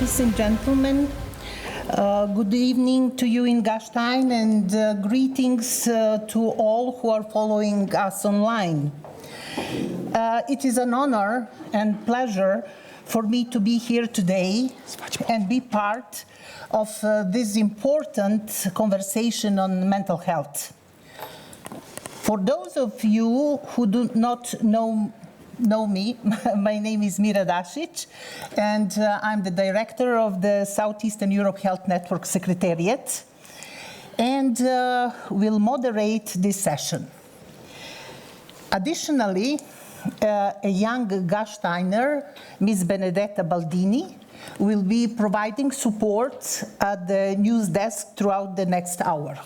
ladies and gentlemen. Good evening to you in Gastein, and greetings to all who are following us online. It is an honor and pleasure for me to be here today and be part of this important conversation on mental health. For those of you who do not know me, my name is Mira Dasic, and I'm the director of the Southeastern Europe Health Network Secretariat, and will moderate this session. Additionally, a young Gasteiner, Ms. Benedetta Baldini, will be providing support at the news desk throughout the next hour.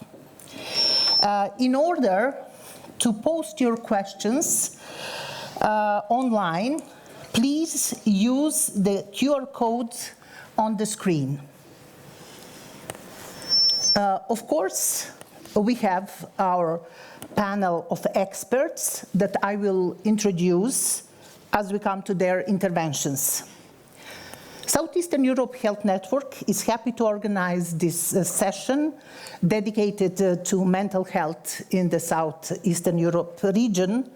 In order to post your questions online, please use the QR code on the screen. Of course, we have our panel of experts that I will introduce as we come to their interventions. Southeastern Europe Health Network is happy to organize this session dedicated to mental health in the Southeastern Europe region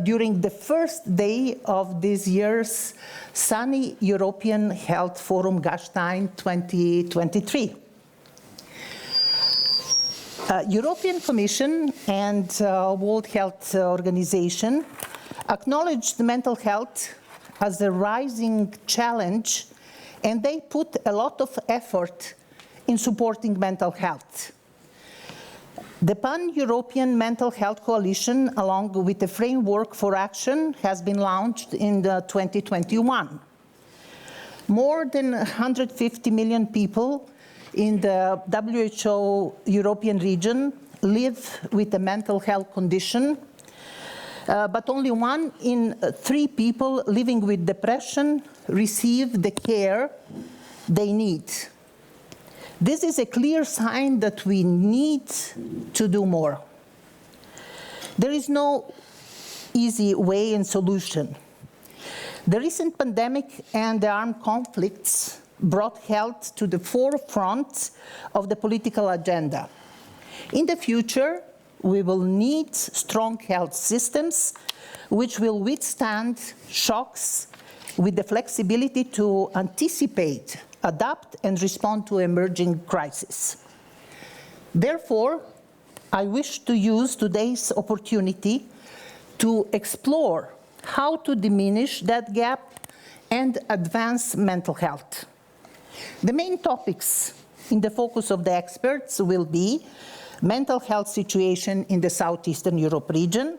during the first day of this year's Sunny European Health Forum Gastein 2023. European Commission and World Health Organization acknowledged mental health as a rising challenge, and they put a lot of effort in supporting mental health. The Pan-European Mental Health Coalition, along with the Framework for Action, has been launched in 2021. More than 150 million people in the WHO European region live with a mental health condition, but only 1 in 3 people living with depression receive the care they need. This is a clear sign that we need to do more. There is no easy way and solution. The recent pandemic and the armed conflicts brought health to the forefront of the political agenda. In the future, we will need strong health systems which will withstand shocks with the flexibility to anticipate, adapt, and respond to emerging crises. Therefore, I wish to use today's opportunity to explore how to diminish that gap and advance mental health. The main topics in the focus of the experts will be mental health situation in the Southeastern Europe region,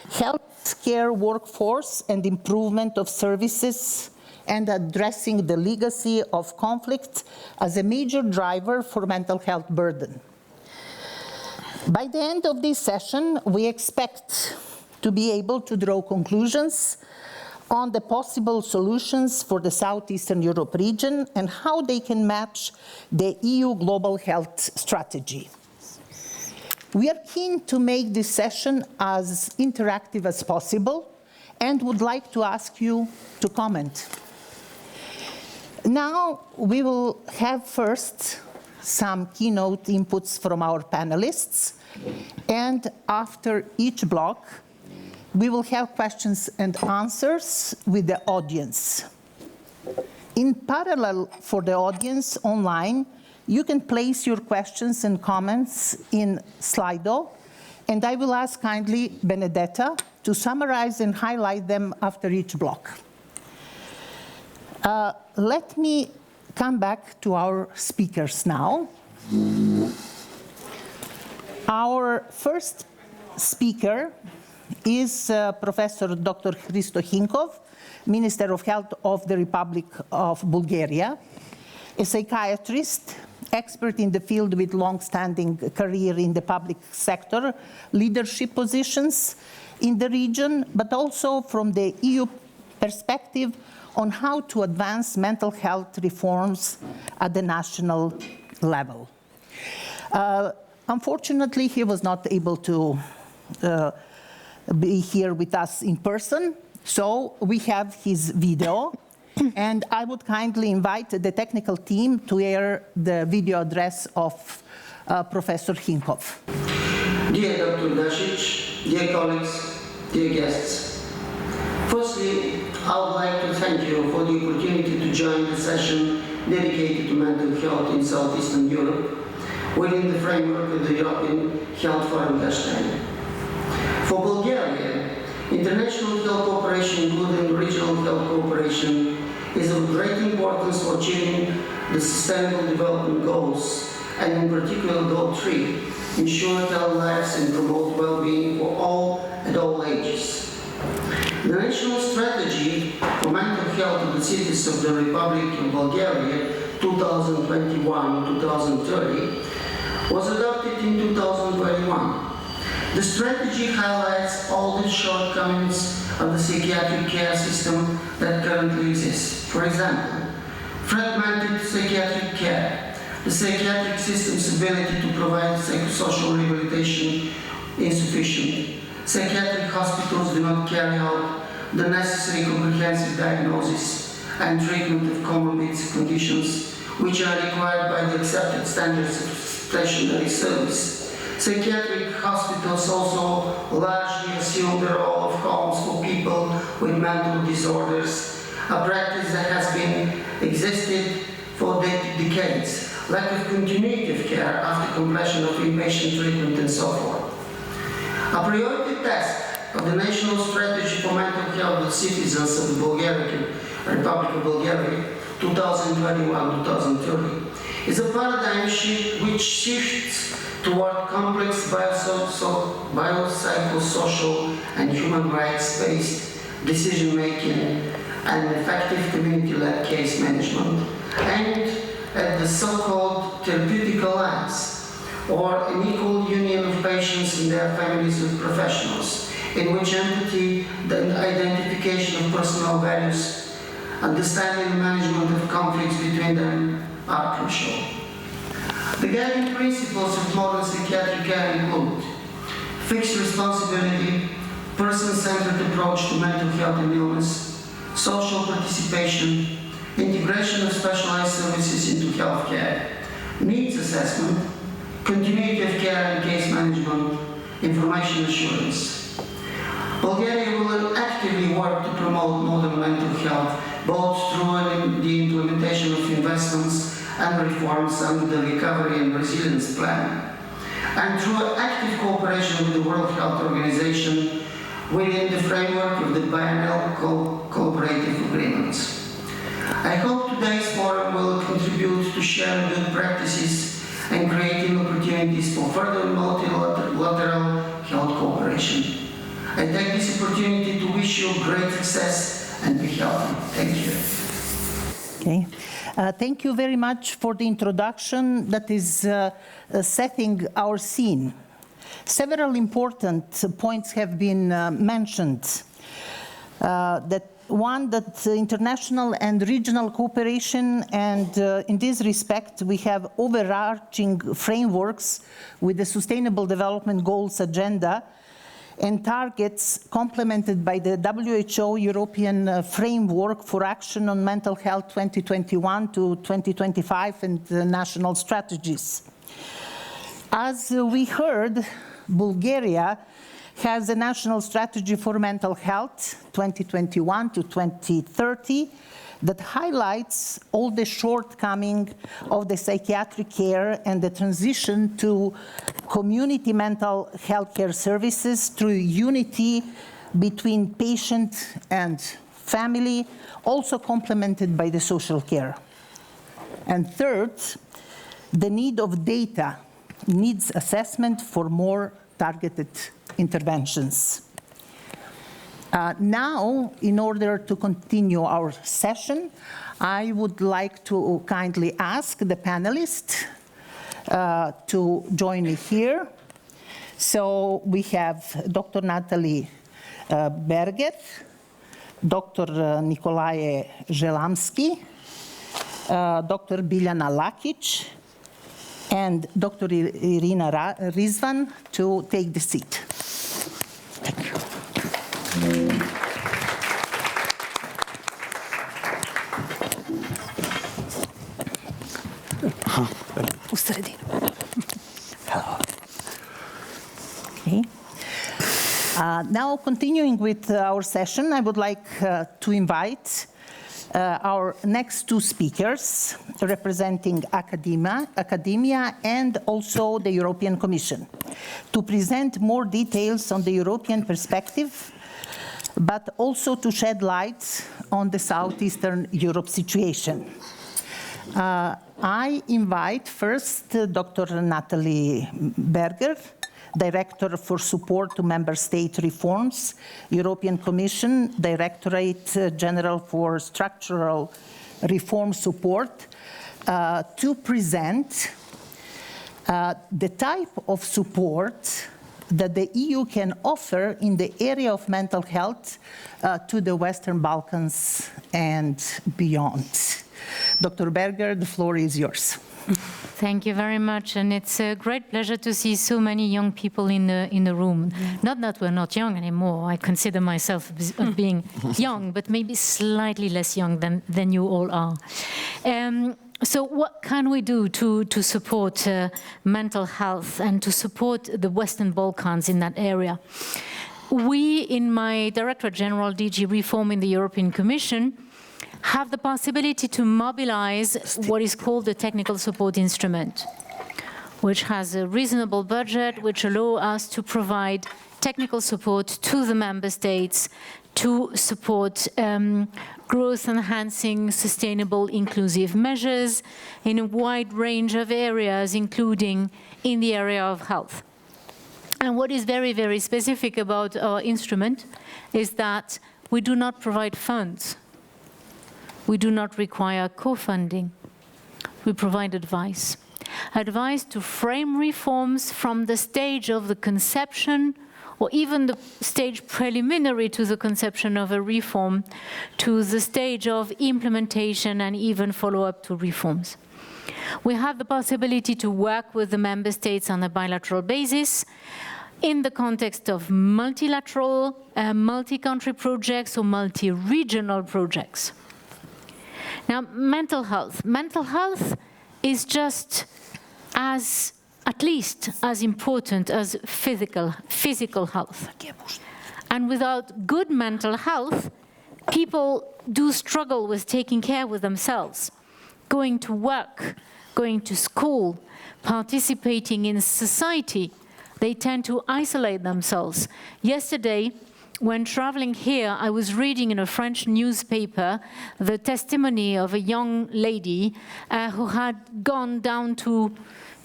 healthcare workforce and improvement of services, and addressing the legacy of conflict as a major driver for mental health burden. By the end of this session, we expect to be able to draw conclusions on the possible solutions for the Southeastern Europe region and how they can match the EU Global Health Strategy. We are keen to make this session as interactive as possible and would like to ask you to comment. Now we will have first some keynote inputs from our panelists, and after each block we will have questions and answers with the audience. In parallel, for the audience online, you can place your questions and comments in Slido, and I will ask kindly Benedetta to summarize and highlight them after each block. Let me come back to our speakers now. Our first speaker is Professor Dr. Hristo Hinkov, Minister of Health of the Republic of Bulgaria, a psychiatrist, expert in the field with long-standing career in the public sector, leadership positions in the region, but also from the EU perspective on how to advance mental health reforms at the national level. Unfortunately, he was not able to be here with us in person, so we have his video. And I would kindly invite the technical team to air the video address of Professor Hinkov. Dear Dr. Dasic, dear colleagues, dear guests. Firstly, I would like to thank you for the opportunity to join the session dedicated to mental health in Southeastern Europe within the framework of the European Health Forum Organised. For Bulgaria, international health cooperation, including regional health cooperation, is of great importance for achieving the Sustainable Development Goals, and in particular Goal 3, ensure healthy lives and promote well-being for all at all ages. The National Strategy for Mental Health of the Cities of the Republic of Bulgaria 2021-2030 was adopted in 2021. The strategy highlights all the shortcomings of the psychiatric care system that currently exists. For example, fragmented psychiatric care, the psychiatric system's ability to provide psychosocial rehabilitation insufficient. Psychiatric hospitals do not carry out the necessary comprehensive diagnosis and treatment of comorbid conditions which are required by the accepted standards of stationary service. Psychiatric hospitals also largely assume the role of homes for people with mental disorders, a practice that has been existed for decades. Lack of continuity of care after completion of inpatient treatment and so forth. A priority task of the National Strategy for Mental Health of Citizens of the Republic of Bulgaria 2021-2030 is a paradigm shift which shifts toward complex biopsychosocial and human rights-based decision-making and effective community-led case management, and at the so-called therapeutic alliance, or an equal union of patients and their families with professionals, in which empathy, the identification of personal values, understanding and management of conflicts between them are crucial. The guiding principles of modern psychiatric care include fixed responsibility, person-centered approach to mental health and illness, social participation, integration of specialized services into healthcare, needs assessment, continuity of care and case management, information assurance. Bulgaria will actively work to promote modern mental health, both through the implementation of investments and reforms under the Recovery and Resilience Plan, and through active cooperation with the World Health Organization within the framework of the biennial cooperative agreements. I hope today's forum will contribute to sharing good practices and creating opportunities for further multilateral health cooperation. I take this opportunity to wish you great success and be healthy. Thank you. Okay. Thank you very much for the introduction that is setting our scene. Several important points have been mentioned. That international and regional cooperation, and in this respect we have overarching frameworks with the Sustainable Development Goals agenda and targets complemented by the WHO European Framework for Action on Mental Health 2021 to 2025 and national strategies. As we heard, Bulgaria has a national strategy for mental health 2021 to 2030 that highlights all the shortcomings of the psychiatric care and the transition to community mental health care services through unity between patient and family, also complemented by the social care. And third, the need of data needs assessment for more targeted interventions. Now, in order to continue our session, I would like to kindly ask the panelists to join me here. So we have Dr. Natalie Berger, Dr. Nicolae Zelamski, Dr. Biljana Lakic, and Dr. Irina Rizvan to take the seat. Thank you. Hello. Okay. Now, continuing with our session, I would like to invite our next two speakers representing academia and also the European Commission to present more details on the European perspective, but also to shed light on the Southeastern Europe situation. I invite first Dr. Natalie Berger, Director for Support to Member State Reforms, European Commission, Directorate General for Structural Reform Support, to present the type of support that the EU can offer in the area of mental health to the Western Balkans and beyond. Dr. Berger, the floor is yours. Thank you very much, and it's a great pleasure to see so many young people in the room. Not that we're not young anymore. I consider myself as being young, but maybe slightly less young than you all are. So what can we do to support mental health and to support the Western Balkans in that area? We, in my Directorate General DG Reform in the European Commission, have the possibility to mobilize what is called the technical support instrument, which has a reasonable budget, which allow us to provide technical support to the member states to support growth-enhancing, sustainable, inclusive measures in a wide range of areas, including in the area of health. And what is very, very specific about our instrument is that we do not provide funds. We do not require co-funding. We provide advice. Advice to frame reforms from the stage of the conception, or even the stage preliminary to the conception of a reform, to the stage of implementation and even follow-up to reforms. We have the possibility to work with the member states on a bilateral basis in the context of multilateral, multi-country projects or multi-regional projects. Now, mental health. Mental health is just at least as important as physical health. And without good mental health, people do struggle with taking care of themselves, going to work, going to school, participating in society. They tend to isolate themselves. Yesterday, when traveling here, I was reading in a French newspaper the testimony of a young lady who had gone down to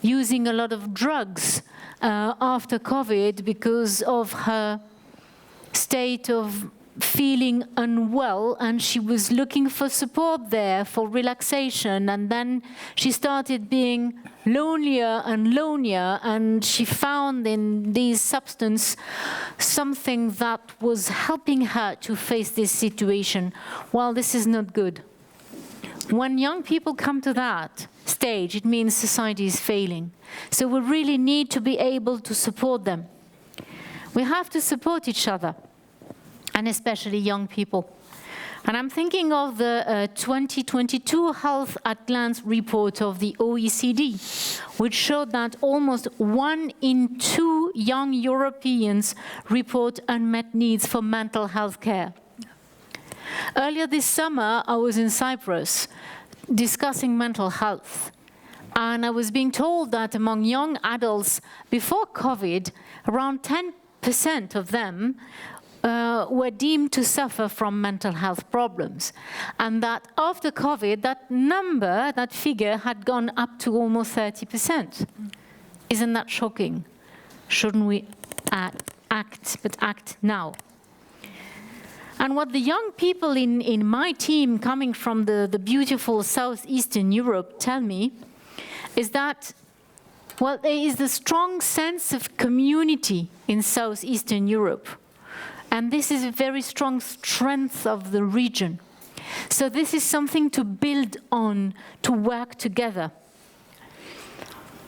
using a lot of drugs after COVID because of her state of feeling unwell, and she was looking for support there, for relaxation, and then she started being lonelier and lonelier, and she found in these substances something that was helping her to face this situation. Well, this is not good. When young people come to that stage, it means society is failing. So we really need to be able to support them. We have to support each other, and especially young people. And I'm thinking of the 2022 Health at Glance report of the OECD, which showed that almost 1 in 2 young Europeans report unmet needs for mental health care. Earlier this summer, I was in Cyprus discussing mental health. And I was being told that among young adults before COVID, around 10% of them were deemed to suffer from mental health problems. And that after COVID, that figure had gone up to almost 30%. Isn't that shocking? Shouldn't we act now? And what the young people in my team coming from the beautiful Southeastern Europe tell me is that, well, there is a strong sense of community in Southeastern Europe. And this is a very strong strength of the region. So this is something to build on, to work together.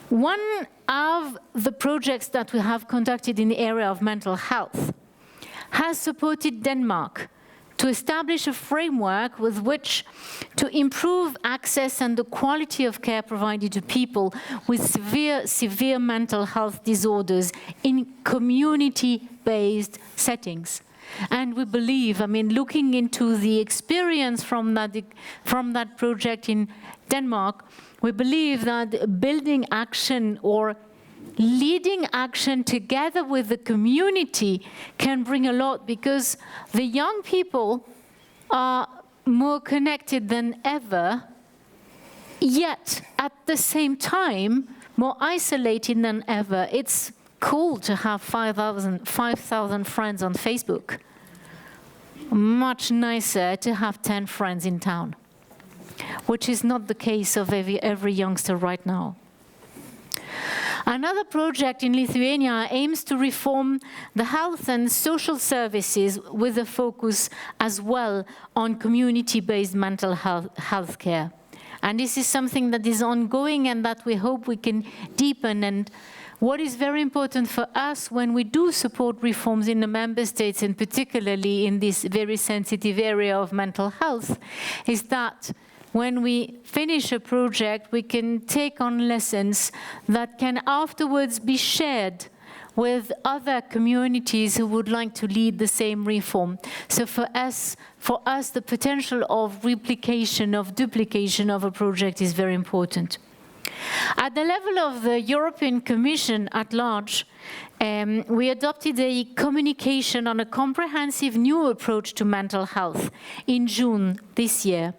One of the projects that we have conducted in the area of mental health has supported Denmark to establish a framework with which to improve access and the quality of care provided to people with severe mental health disorders in community-based settings. And we believe, I mean, looking into the experience from that project in Denmark, we believe that building action or leading action together with the community can bring a lot, because the young people are more connected than ever, yet at the same time more isolated than ever. It's cool to have 5,000 friends on Facebook. Much nicer to have 10 friends in town, which is not the case of every youngster right now. Another project in Lithuania aims to reform the health and social services with a focus as well on community-based mental health care. And this is something that is ongoing and that we hope we can deepen. And what is very important for us when we do support reforms in the member states, and particularly in this very sensitive area of mental health, is that when we finish a project, we can take on lessons that can afterwards be shared with other communities who would like to lead the same reform. So for us, the potential of replication, of duplication of a project is very important. At the level of the European Commission at large, we adopted a communication on a comprehensive new approach to mental health in June this year.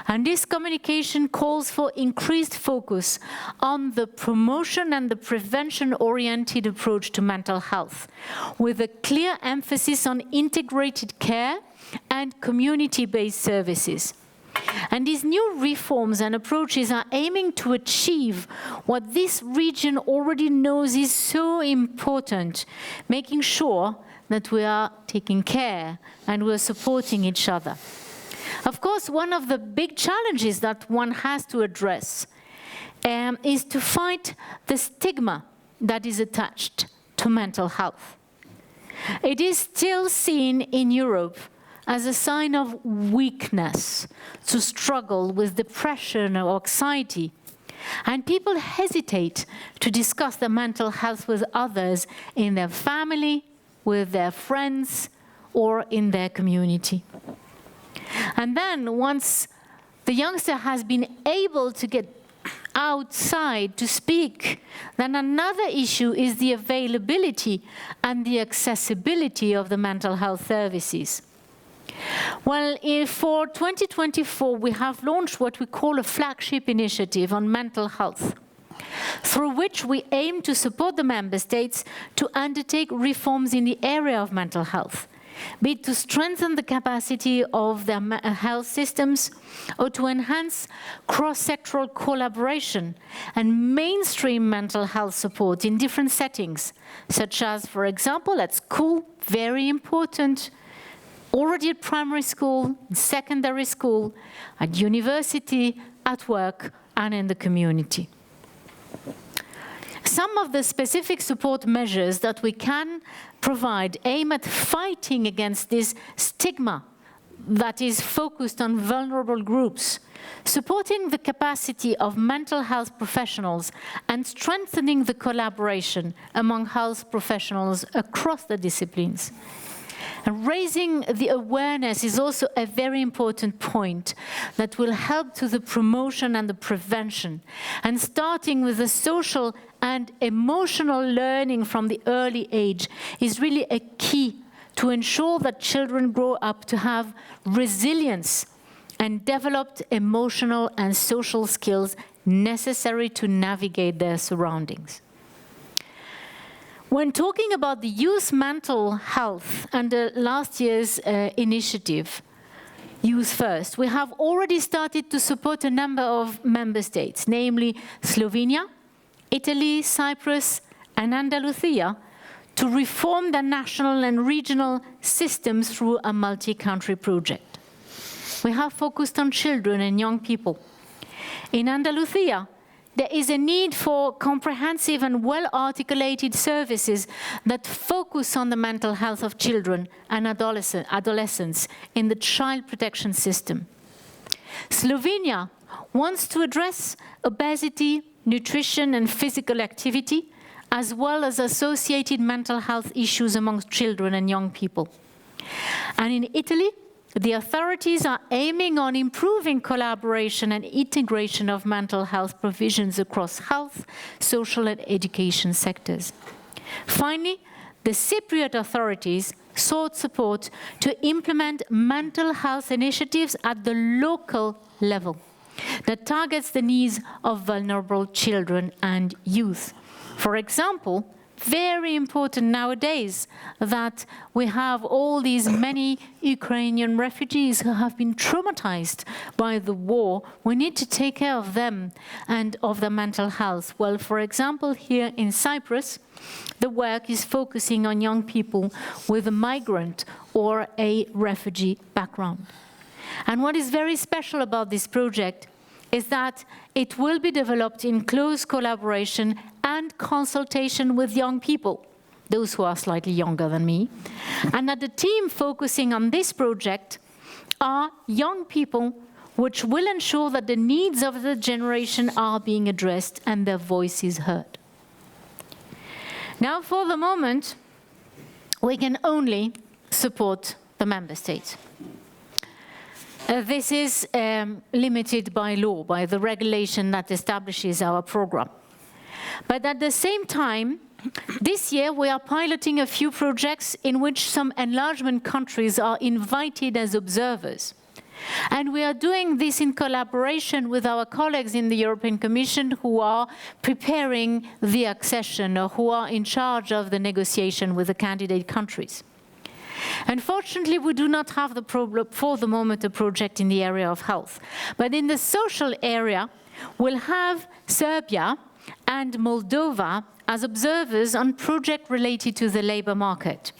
And this communication calls for increased focus on the promotion and the prevention-oriented approach to mental health, with a clear emphasis on integrated care and community-based services. And these new reforms and approaches are aiming to achieve what this region already knows is so important, making sure that we are taking care and we are supporting each other. Of course, one of the big challenges that one has to address is to fight the stigma that is attached to mental health. It is still seen in Europe as a sign of weakness to struggle with depression or anxiety. And people hesitate to discuss their mental health with others in their family, with their friends, or in their community. And then once the youngster has been able to get outside to speak, then another issue is the availability and the accessibility of the mental health services. Well, for 2024, we have launched what we call a flagship initiative on mental health, through which we aim to support the member states to undertake reforms in the area of mental health, be it to strengthen the capacity of their health systems or to enhance cross-sectoral collaboration and mainstream mental health support in different settings, such as, for example, at school, very important, already at primary school, secondary school, at university, at work, and in the community. Some of the specific support measures that we can provide aim at fighting against this stigma that is focused on vulnerable groups, supporting the capacity of mental health professionals and strengthening the collaboration among health professionals across the disciplines. And raising the awareness is also a very important point that will help to the promotion and the prevention. And starting with the social and emotional learning from the early age is really a key to ensure that children grow up to have resilience and developed emotional and social skills necessary to navigate their surroundings. When talking about the youth mental health under last year's initiative, Youth First, we have already started to support a number of member states, namely Slovenia, Italy, Cyprus, and Andalusia, to reform their national and regional systems through a multi-country project. We have focused on children and young people. In Andalusia, there is a need for comprehensive and well-articulated services that focus on the mental health of children and adolescents in the child protection system. Slovenia wants to address obesity, nutrition and physical activity, as well as associated mental health issues amongst children and young people. And in Italy, the authorities are aiming on improving collaboration and integration of mental health provisions across health, social and education sectors. Finally, the Cypriot authorities sought support to implement mental health initiatives at the local level that targets the needs of vulnerable children and youth. For example, very important nowadays that we have all these many Ukrainian refugees who have been traumatized by the war. We need to take care of them and of their mental health. Well, for example, here in Cyprus, the work is focusing on young people with a migrant or a refugee background. And what is very special about this project is that it will be developed in close collaboration and consultation with young people, those who are slightly younger than me, and that the team focusing on this project are young people, which will ensure that the needs of the generation are being addressed and their voices heard. Now, for the moment, we can only support the member states. This is limited by law, by the regulation that establishes our program. But at the same time, this year we are piloting a few projects in which some enlargement countries are invited as observers. And we are doing this in collaboration with our colleagues in the European Commission who are preparing the accession or who are in charge of the negotiation with the candidate countries. Unfortunately, we do not have for the moment a project in the area of health. But in the social area, we'll have Serbia and Moldova as observers on projects related to the labor market.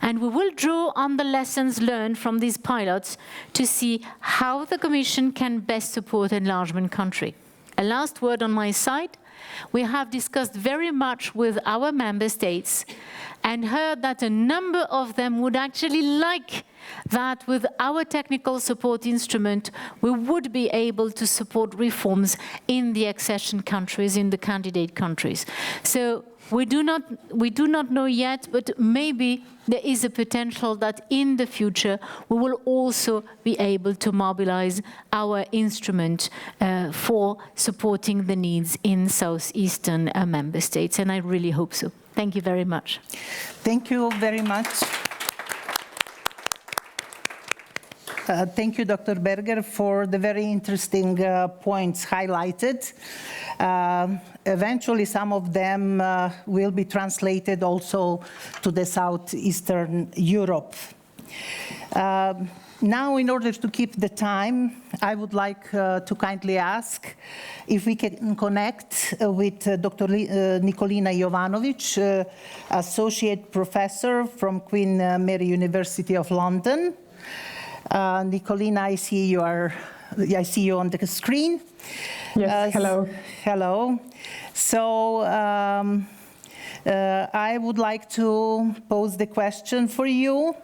And we will draw on the lessons learned from these pilots to see how the Commission can best support enlargement country. A last word on my side. We have discussed very much with our member states and heard that a number of them would actually like that with our technical support instrument, we would be able to support reforms in the accession countries, in the candidate countries. So we do not know yet, but maybe there is a potential that in the future we will also be able to mobilize our instrument for supporting the needs in southeastern member states, and I really hope so. Thank you very much. Thank you very much. Thank you, Dr. Berger, for the very interesting points highlighted. Eventually, some of them will be translated also to the Southeastern Europe. Now, in order to keep the time, I would like to kindly ask if we can connect with Dr. Nikolina Jovanovic, Associate Professor from Queen Mary University of London. Nikolina, I see you on the screen. Yes, hello. Hello. So I would like to pose the question for you.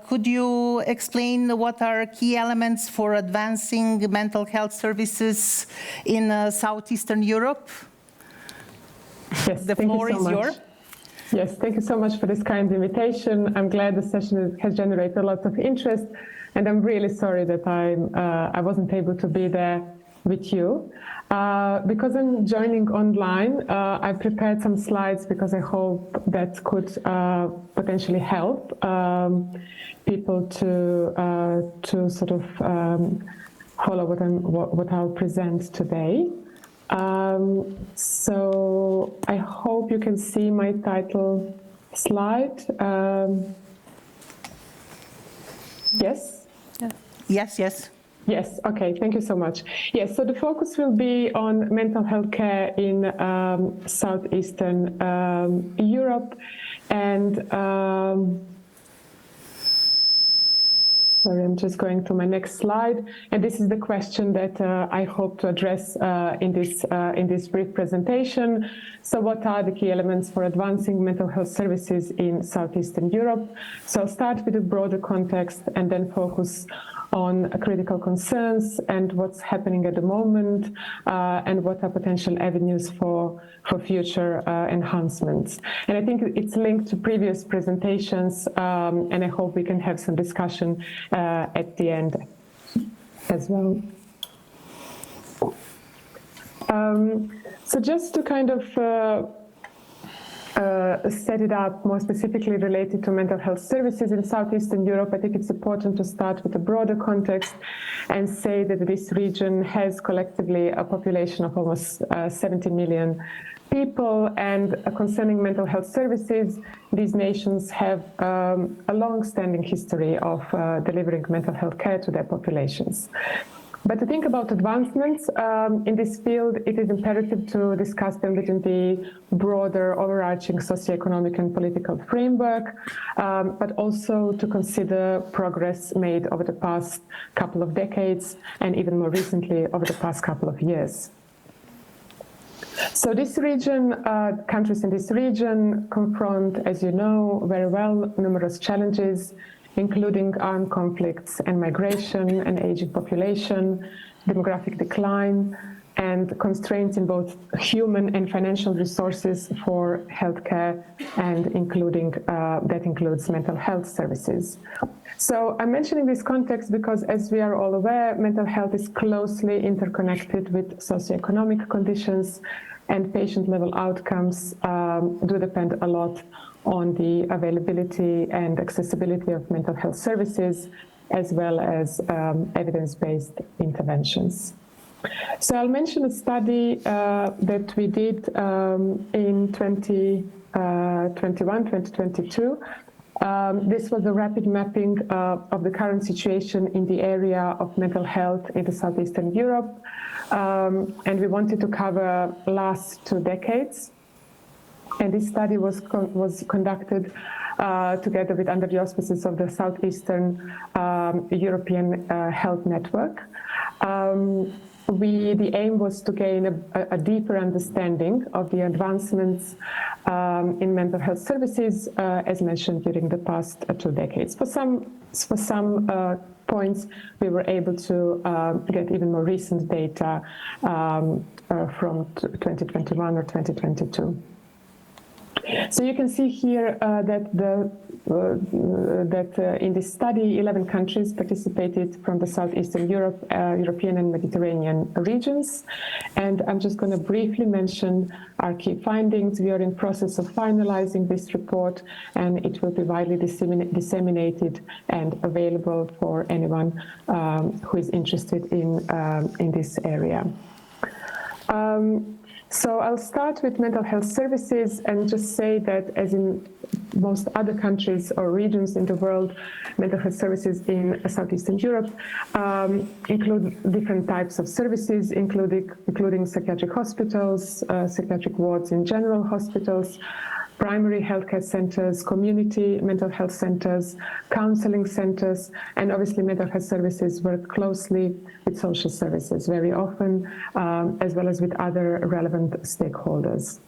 Could you explain what are key elements for advancing mental health services in Southeastern Europe? Yes, the floor is yours. Yes, thank you so much for this kind invitation. I'm glad the session has generated a lot of interest, and I'm really sorry that I wasn't able to be there with you. Because I'm joining online, I've prepared some slides because I hope that could potentially help people to sort of follow what I'll present today. So I hope you can see my title slide. Yes? Yes, yes. Yes, okay, thank you so much. Yes, so the focus will be on mental health care in Southeastern Europe, and Sorry, I'm just going to my next slide. And this is the question that I hope to address in this brief presentation. So what are the key elements for advancing mental health services in Southeastern Europe? So I'll start with a broader context and then focus on critical concerns and what's happening at the moment and what are potential avenues for future enhancements. And I think it's linked to previous presentations, and I hope we can have some discussion at the end as well. So just to kind of set it up more specifically related to mental health services in Southeastern Europe, I think it's important to start with a broader context and say that this region has collectively a population of almost 70 million people, and concerning mental health services, these nations have a long-standing history of delivering mental health care to their populations. But to think about advancements in this field, it is imperative to discuss them within the broader overarching socioeconomic and political framework, but also to consider progress made over the past couple of decades and even more recently over the past couple of years. So this region, countries in this region confront, as you know very well, numerous challenges, including armed conflicts and migration, an aging population, demographic decline, and constraints in both human and financial resources for healthcare, and that includes mental health services. So I'm mentioning this context because, as we are all aware, mental health is closely interconnected with socioeconomic conditions, and patient-level outcomes do depend a lot on the availability and accessibility of mental health services, as well as evidence-based interventions. So I'll mention a study that we did in 2022. This was a rapid mapping of the current situation in the area of mental health in the Southeastern Europe. And we wanted to cover last 2 decades. And this study was conducted together with under the auspices of the Southeastern European Health Network. The aim was to gain a deeper understanding of the advancements in mental health services, as mentioned, during the past 2 decades. For some points, we were able to get even more recent data from 2021 or 2022. So you can see here that in this study, 11 countries participated from the Southeastern European and Mediterranean regions. And I'm just going to briefly mention our key findings. We are in process of finalizing this report, and it will be widely disseminated and available for anyone who is interested in this area. So I'll start with mental health services and just say that, as in most other countries or regions in the world, mental health services in Southeastern Europe include different types of services, including psychiatric hospitals, psychiatric wards in general hospitals, primary healthcare centers, community mental health centers, counseling centers, and obviously mental health services work closely with social services very often, as well as with other relevant stakeholders.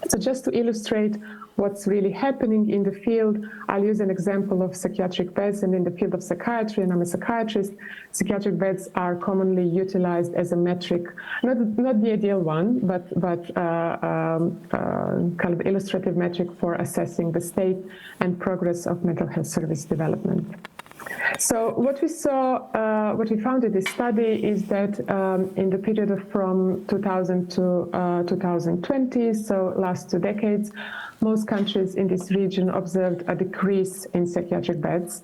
So just to illustrate what's really happening in the field, I'll use an example of psychiatric beds. And in the field of psychiatry, and I'm a psychiatrist, psychiatric beds are commonly utilized as a metric, not the ideal one, but kind of illustrative metric for assessing the state and progress of mental health service development. So what we found in this study is that in the period of from 2000 to 2020, so last 2 decades, most countries in this region observed a decrease in psychiatric beds,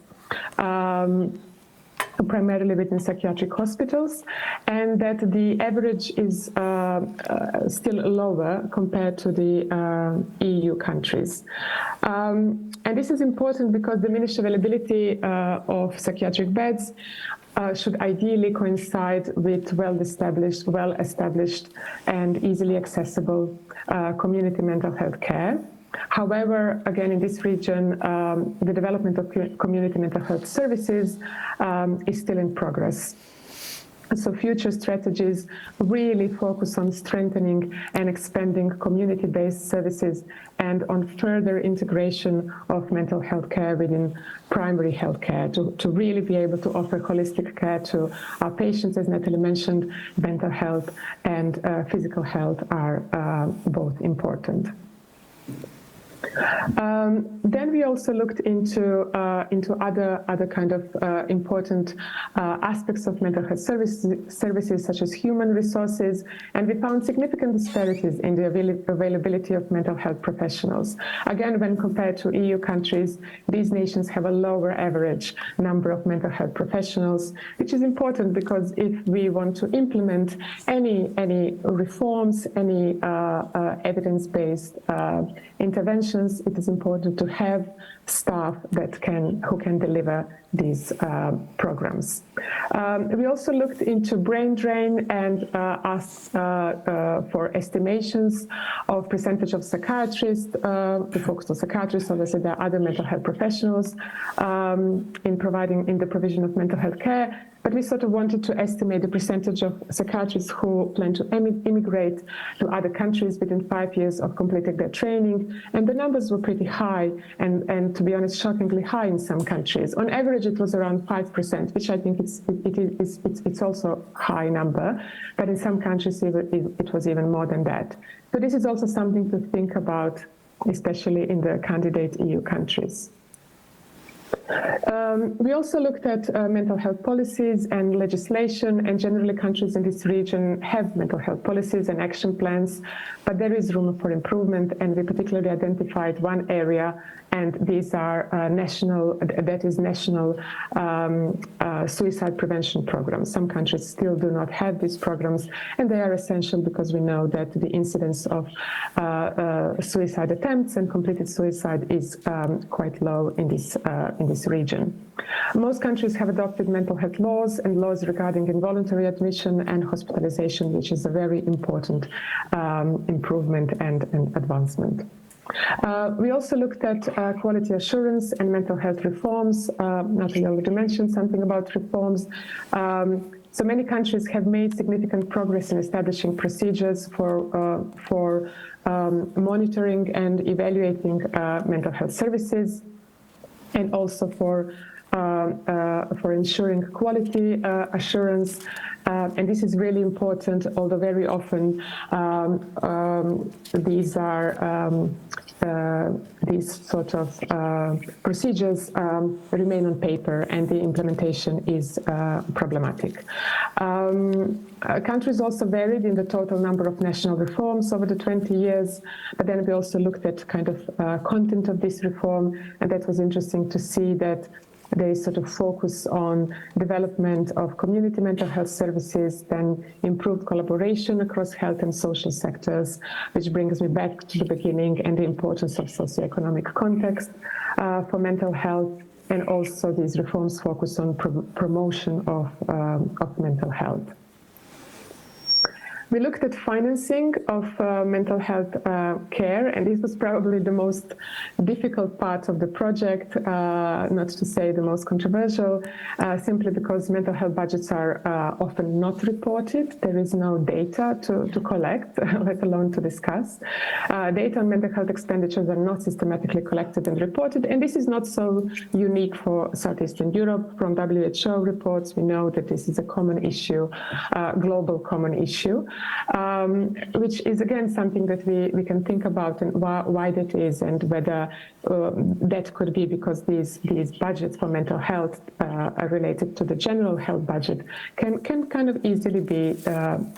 primarily within psychiatric hospitals, and that the average is still lower compared to the EU countries. And this is important because diminished availability of psychiatric beds should ideally coincide with well-established and easily accessible community mental health care. However, again, in this region, the development of community mental health services is still in progress. So future strategies really focus on strengthening and expanding community-based services and on further integration of mental health care within primary health care to really be able to offer holistic care to our patients. As Natalie mentioned, mental health and physical health are both important. Then we also looked into other kind of important aspects of mental health services such as human resources, and we found significant disparities in the availability of mental health professionals. Again, when compared to EU countries, these nations have a lower average number of mental health professionals, which is important because if we want to implement any reforms, any evidence-based interventions, it is important to have staff who can deliver these programs. We also looked into brain drain and asked for estimations of percentage of psychiatrists. We focused on psychiatrists, obviously there are other mental health professionals in the provision of mental health care. But we sort of wanted to estimate the percentage of psychiatrists who plan to immigrate to other countries within 5 years of completing their training. And the numbers were pretty high and to be honest, shockingly high in some countries. On average, it was around 5%, which I think it's also a high number. But in some countries, it was even more than that. So this is also something to think about, especially in the candidate EU countries. We also looked at mental health policies and legislation, and generally countries in this region have mental health policies and action plans, but there is room for improvement, and we particularly identified one area, and these are national suicide prevention programs. Some countries still do not have these programs, and they are essential because we know that the incidence of suicide attempts and completed suicide is quite low in this region. Most countries have adopted mental health laws and laws regarding involuntary admission and hospitalization, which is a very important improvement and advancement. We also looked at quality assurance and mental health reforms. Natalie already mentioned something about reforms. So many countries have made significant progress in establishing procedures for monitoring and evaluating mental health services, and also for ensuring quality assurance. And this is really important, although very often these sort of procedures remain on paper and the implementation is problematic. Countries also varied in the total number of national reforms over the 20 years, but then we also looked at kind of content of this reform, and that was interesting to see that there is sort of focus on development of community mental health services, then improved collaboration across health and social sectors, which brings me back to the beginning and the importance of socioeconomic context for mental health, and also these reforms focus on promotion of mental health. We looked at financing of mental health care, and this was probably the most difficult part of the project, not to say the most controversial, simply because mental health budgets are often not reported. There is no data to collect, let alone to discuss. Data on mental health expenditures are not systematically collected and reported, and this is not so unique for Southeastern Europe. From WHO reports, we know that this is a common issue, global common issue. Which is again something that we can think about, and why that is, and whether that could be because these budgets for mental health are related to the general health budget can kind of easily be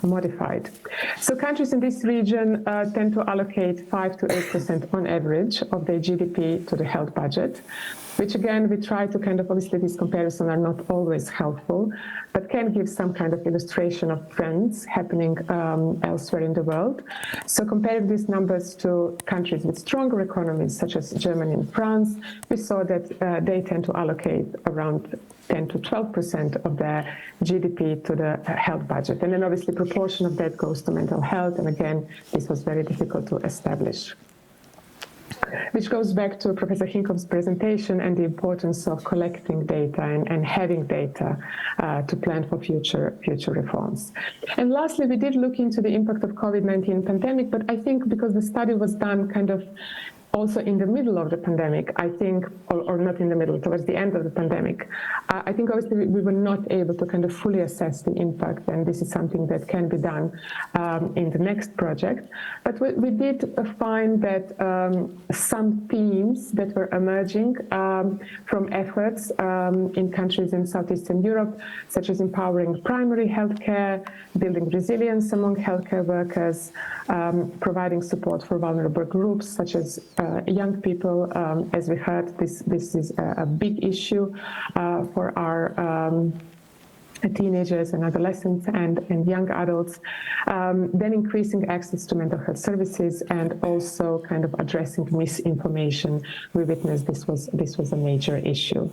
modified. So countries in this region tend to allocate 5 to 8% on average of their GDP to the health budget, which again, we try to kind of, obviously these comparisons are not always helpful, but can give some kind of illustration of trends happening elsewhere in the world. So comparing these numbers to countries with stronger economies, such as Germany and France, we saw that they tend to allocate around 10 to 12% of their GDP to the health budget. And then obviously proportion of that goes to mental health. And again, this was very difficult to establish. which goes back to Professor Hinkov's presentation and the importance of collecting data and having data to plan for future reforms. And lastly, we did look into the impact of COVID-19 pandemic, but I think because the study was done kind of also in the middle of the pandemic, I think, or not in the middle, towards the end of the pandemic, I think obviously we were not able to kind of fully assess the impact, and this is something that can be done in the next project. But we did find that some themes that were emerging from efforts in countries in Southeastern Europe, such as empowering primary healthcare, building resilience among healthcare workers, providing support for vulnerable groups such as young people. As we heard, this is a big issue for our teenagers and adolescents and young adults, then increasing access to mental health services and also kind of addressing misinformation. We witnessed this was a major issue.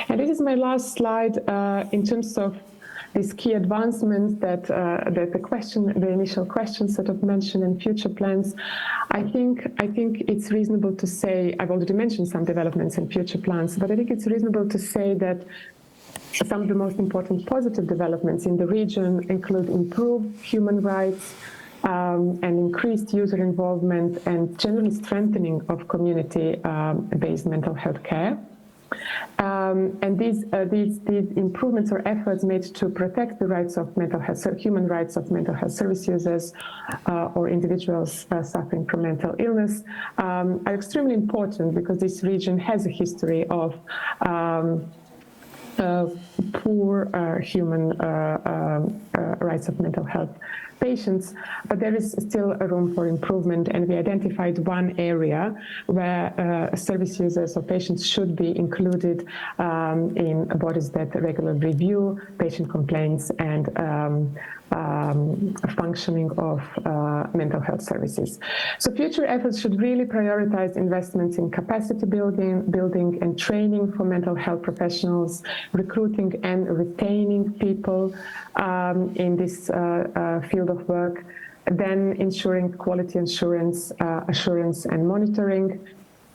And this is my last slide in terms of these key advancements that the initial question sort of mentioned in future plans. I think it's reasonable to say, I've already mentioned some developments in future plans, but I think it's reasonable to say that some of the most important positive developments in the region include improved human rights and increased user involvement and generally strengthening of community-based mental health care. And these improvements or efforts made to protect the rights of mental health, human rights of mental health service users or individuals suffering from mental illness are extremely important because this region has a history of poor human rights of mental health patients, but there is still a room for improvement, and we identified one area where service users or patients should be included in bodies that regularly review patient complaints and functioning of mental health services. So future efforts should really prioritize investments in capacity building and training for mental health professionals, recruiting and retaining people in this field of work, then ensuring quality assurance and monitoring,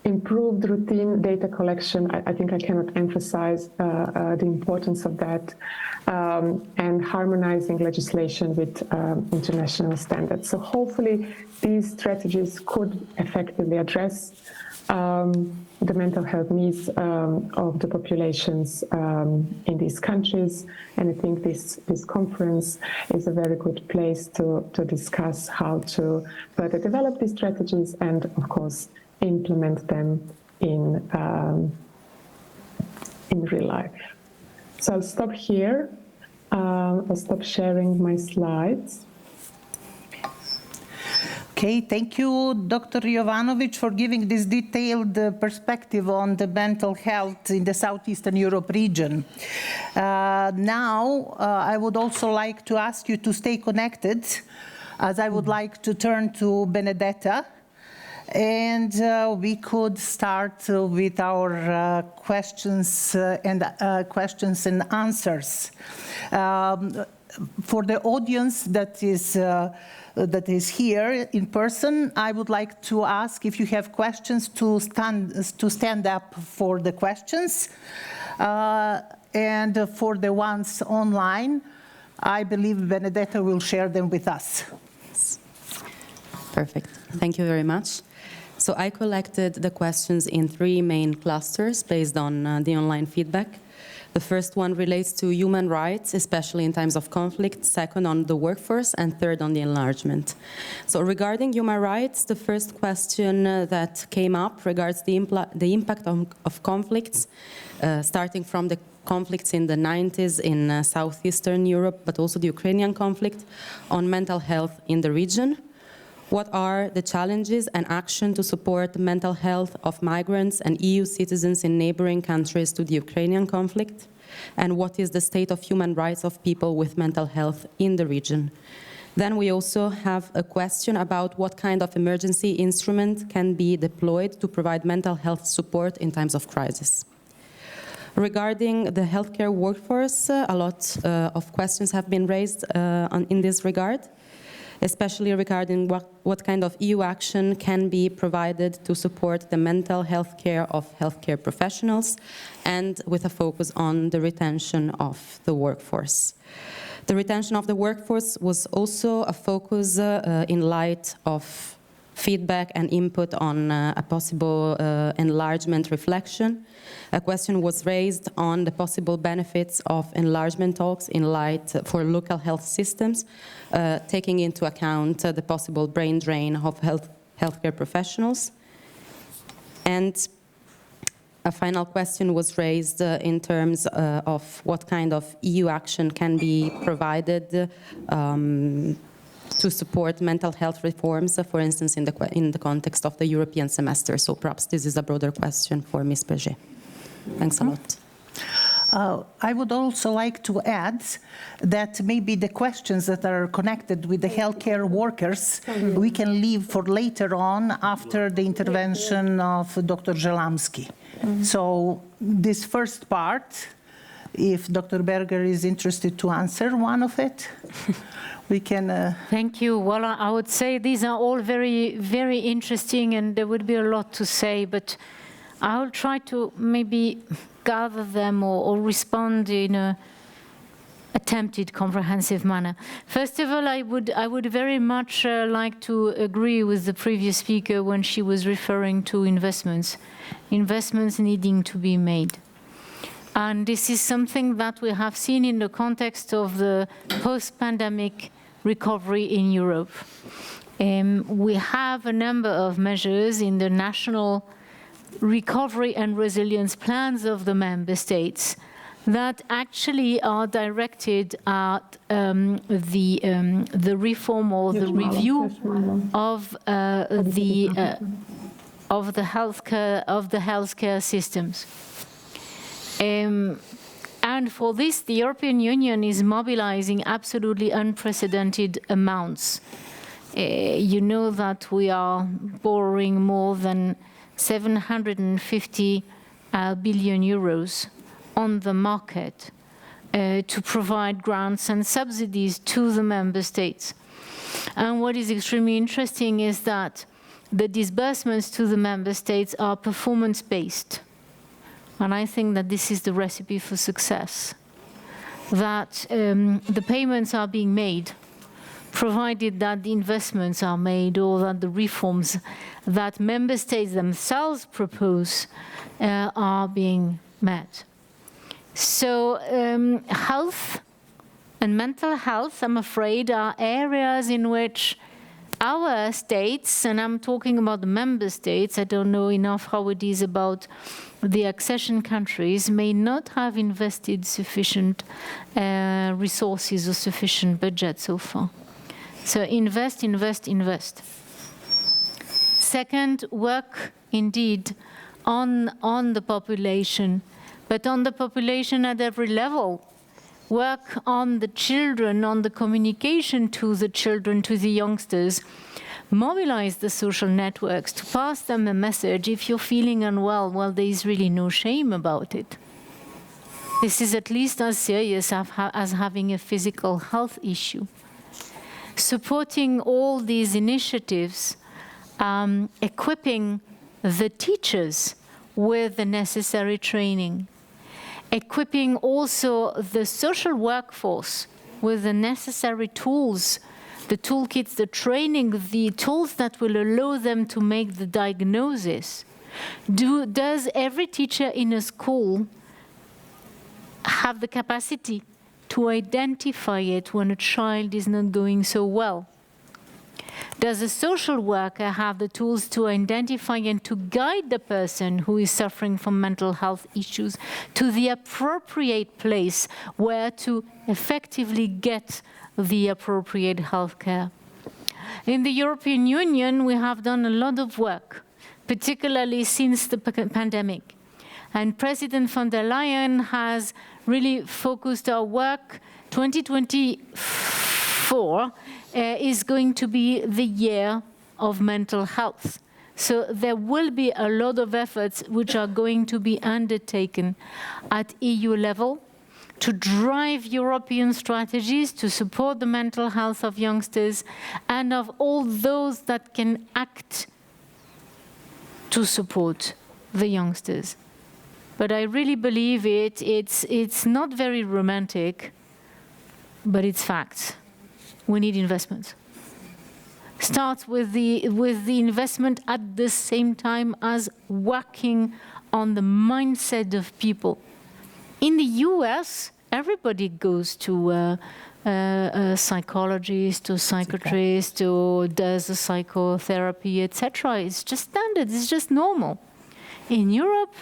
improved routine data collection. I think I cannot emphasize the importance of that, and harmonizing legislation with international standards. So hopefully these strategies could effectively address the mental health needs of the populations in these countries. And I think this conference is a very good place to discuss how to further develop these strategies and, of course, implement them in real life. So I'll stop here. I'll stop sharing my slides. Okay, thank you, Dr. Jovanovic, for giving this detailed perspective on the mental health in the Southeastern Europe region. Now, I would also like to ask you to stay connected, as I would like to turn to Benedetta, and we could start with our questions and answers. For the audience that is here in person, I would like to ask if you have questions to stand up for the questions. And for the ones online, I believe Benedetta will share them with us. Perfect. Thank you very much. So I collected the questions in 3 main clusters based on the online feedback. The first one relates to human rights, especially in times of conflict, second on the workforce, and third on the enlargement. So regarding human rights, the first question that came up regards the impact of conflicts, starting from the conflicts in the 90s in Southeastern Europe, but also the Ukrainian conflict, on mental health in the region. What are the challenges and action to support the mental health of migrants and EU citizens in neighboring countries to the Ukrainian conflict? And what is the state of human rights of people with mental health in the region? Then we also have a question about what kind of emergency instrument can be deployed to provide mental health support in times of crisis. Regarding the healthcare workforce, a lot of questions have been raised in this regard. especially regarding what kind of EU action can be provided to support the mental health care of healthcare professionals, and with a focus on the retention of the workforce. The retention of the workforce was also a focus in light of feedback and input on a possible enlargement reflection. A question was raised on the possible benefits of enlargement talks in light for local health systems, taking into account the possible brain drain of healthcare professionals. And a final question was raised in terms of what kind of EU action can be provided to support mental health reforms, for instance, in the context of the European semester. So perhaps this is a broader question for Ms. Berger. Thanks a lot. I would also like to add that maybe the questions that are connected with the healthcare workers, we can leave for later on after the intervention of Dr. Żelamski. So this first part, if Dr. Berger is interested to answer one of it, we can... Thank you. Well, I would say these are all very, very interesting, and there would be a lot to say, but I'll try to maybe gather them or respond in a attempted comprehensive manner. First of all, I would very much like to agree with the previous speaker when she was referring to investments needing to be made. And this is something that we have seen in the context of the post-pandemic recovery in Europe. We have a number of measures in the national recovery and resilience plans of the member states that actually are directed at the reform or the review of the healthcare systems. And for this, the European Union is mobilizing absolutely unprecedented amounts. You know that we are borrowing more than 750 billion euros on the market to provide grants and subsidies to the member states. And what is extremely interesting is that the disbursements to the member states are performance-based. And I think that this is the recipe for success, that the payments are being made, provided that the investments are made or that the reforms that member states themselves propose are being met. So health and mental health, I'm afraid, are areas in which our states, and I'm talking about the member states, I don't know enough how it is about the accession countries, may not have invested sufficient resources or sufficient budget so far. So invest, invest, invest. Second, work indeed on the population, but on the population at every level. Work on the children, on the communication to the children, to the youngsters. Mobilize the social networks to pass them a message. If you're feeling unwell, well, there is really no shame about it. This is at least as serious as having a physical health issue. Supporting all these initiatives, equipping the teachers with the necessary training, equipping also the social workforce with the necessary tools, the toolkits, the training, the tools that will allow them to make the diagnosis. Does every teacher in a school have the capacity to identify it when a child is not doing so well? Does a social worker have the tools to identify and to guide the person who is suffering from mental health issues to the appropriate place where to effectively get the appropriate health care? In the European Union, we have done a lot of work, particularly since the pandemic. And President von der Leyen has really focused our work. 2024 is going to be the year of mental health. So there will be a lot of efforts which are going to be undertaken at EU level to drive European strategies to support the mental health of youngsters and of all those that can act to support the youngsters. But I really believe it's not very romantic, but it's facts. We need investment. Starts with the investment at the same time as working on the mindset of people. In the US, everybody goes to a psychologist or psychiatrist or does a psychotherapy, etc. It's just standard, it's just normal. In Europe,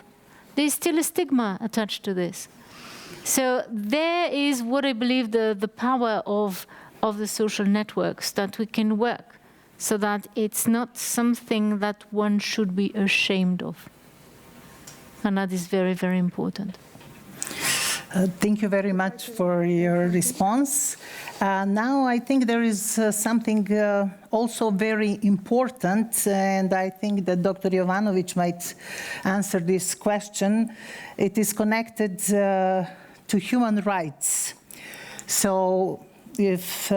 there's still a stigma attached to this. So there is what I believe the power of the social networks, that we can work so that it's not something that one should be ashamed of. And that is very, very important. Thank you very much for your response. Now I think there is something also very important, and I think that Dr. Jovanovic might answer this question. It is connected to human rights. So if,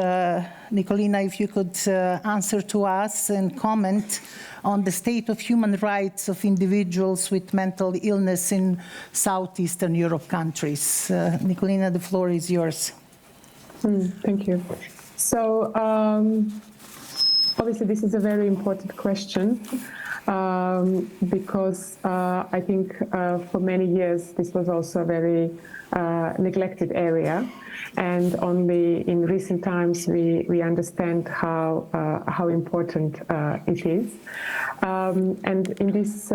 Nikolina, if you could answer to us and comment on the state of human rights of individuals with mental illness in Southeastern Europe countries. Nikolina, the floor is yours. Thank you. So obviously this is a very important question because I think for many years this was also a very neglected area, and only in recent times we understand how important it is. And in this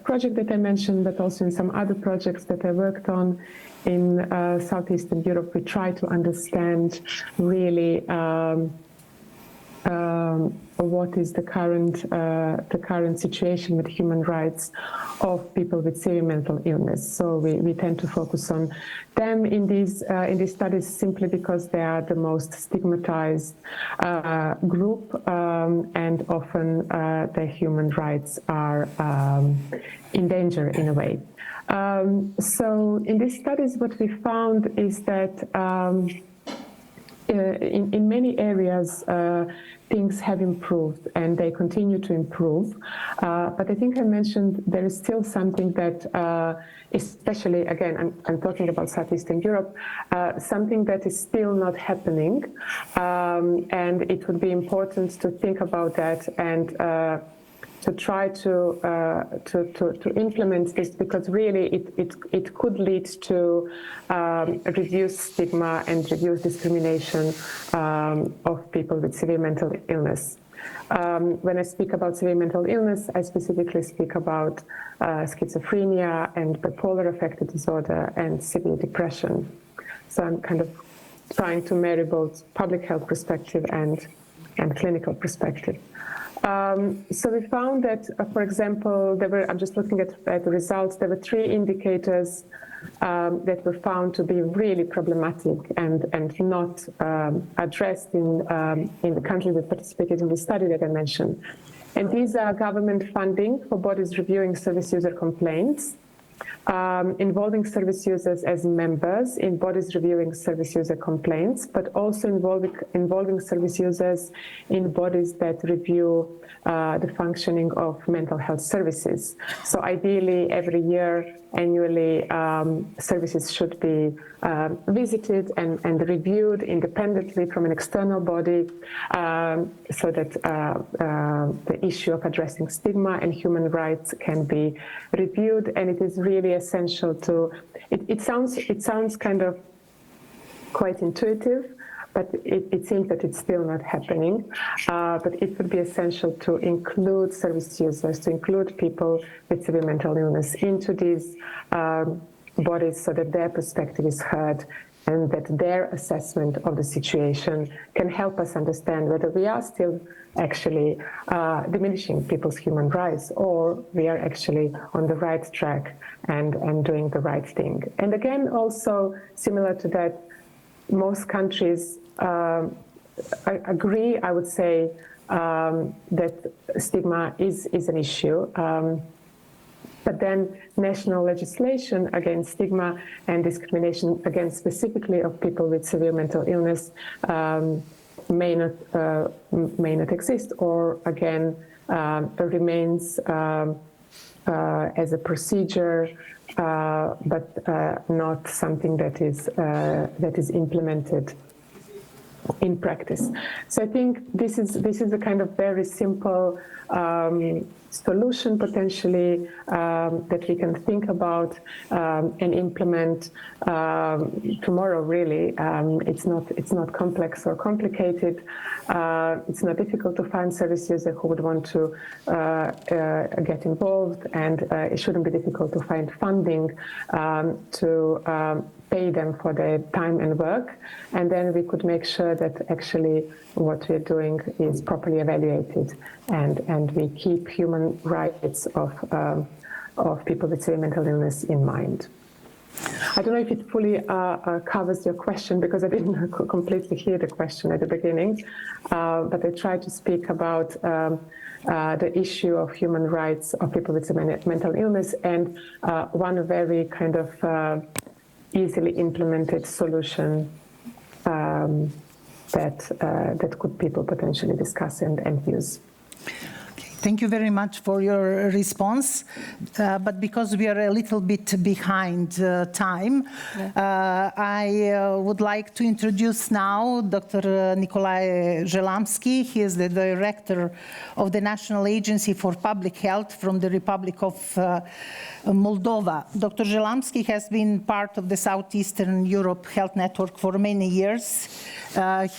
project that I mentioned, but also in some other projects that I worked on in Southeastern Europe, we try to understand really what is the current situation with human rights of people with severe mental illness. So we tend to focus on them in these studies simply because they are the most stigmatized group, and often their human rights are in danger in a way. So in these studies, what we found is that in many areas, things have improved and they continue to improve. But I think I mentioned there is still something that, especially, again, I'm talking about Southeastern Europe, something that is still not happening. And it would be important to think about that and to try to implement this, because really it could lead to reduced stigma and reduced discrimination of people with severe mental illness. When I speak about severe mental illness, I specifically speak about schizophrenia and bipolar affective disorder and severe depression. So I'm kind of trying to marry both public health perspective and clinical perspective. So we found that, for example, I'm just looking at the results, there were 3 indicators that were found to be really problematic and not addressed in the countries that participated in the study that I mentioned. And these are government funding for bodies reviewing service user complaints, involving service users as members in bodies reviewing service user complaints, but also involving service users in bodies that review the functioning of mental health services. So ideally, every year, annually, services should be visited and reviewed independently from an external body, so that the issue of addressing stigma and human rights can be reviewed. And it is really essential to, it sounds kind of quite intuitive, but it seems that it's still not happening. But it would be essential to include service users, to include people with severe mental illness into these bodies so that their perspective is heard and that their assessment of the situation can help us understand whether we are still actually diminishing people's human rights or we are actually on the right track and doing the right thing. And again, also similar to that, most countries agree, I would say, that stigma is an issue. But then national legislation against stigma and discrimination against specifically of people with severe mental illness may not exist, or again remains as a procedure, but not something that is implemented in practice. So I think this is a kind of very simple solution potentially that we can think about and implement tomorrow. Really, it's not complex or complicated. It's not difficult to find service users who would want to get involved, and it shouldn't be difficult to find funding to pay them for their time and work, and then we could make sure that actually what we're doing is properly evaluated, and we keep human rights of people with severe mental illness in mind. I don't know if it fully covers your question, because I didn't completely hear the question at the beginning, but I tried to speak about the issue of human rights of people with severe mental illness, and one very kind of easily implemented solution that could people potentially discuss and use. Thank you very much for your response. But because we are a little bit behind time, I would like to introduce now Dr. Nikolai Zelamsky. He is the director of the National Agency for Public Health from the Republic of Moldova. Dr. Zelamsky has been part of the Southeastern Europe Health Network for many years.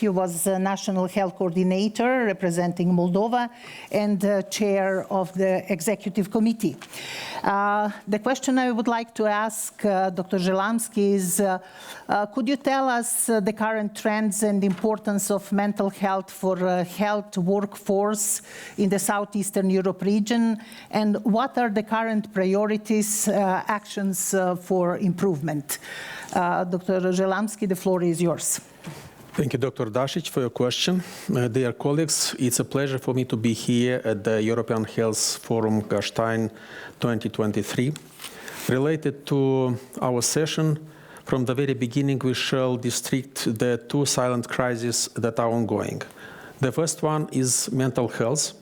He was a National Health Coordinator representing Moldova and chair of the Executive Committee. The question I would like to ask Dr. Zelamsky is, could you tell us the current trends and importance of mental health for health workforce in the Southeastern Europe region, and what are the current priorities, actions for improvement? Dr. Zelamsky, the floor is yours. Thank you, Dr. Dasic, for your question. Dear colleagues, it's a pleasure for me to be here at the European Health Forum Gastein 2023. Related to our session, from the very beginning we shall district the two silent crises that are ongoing. The first one is mental health,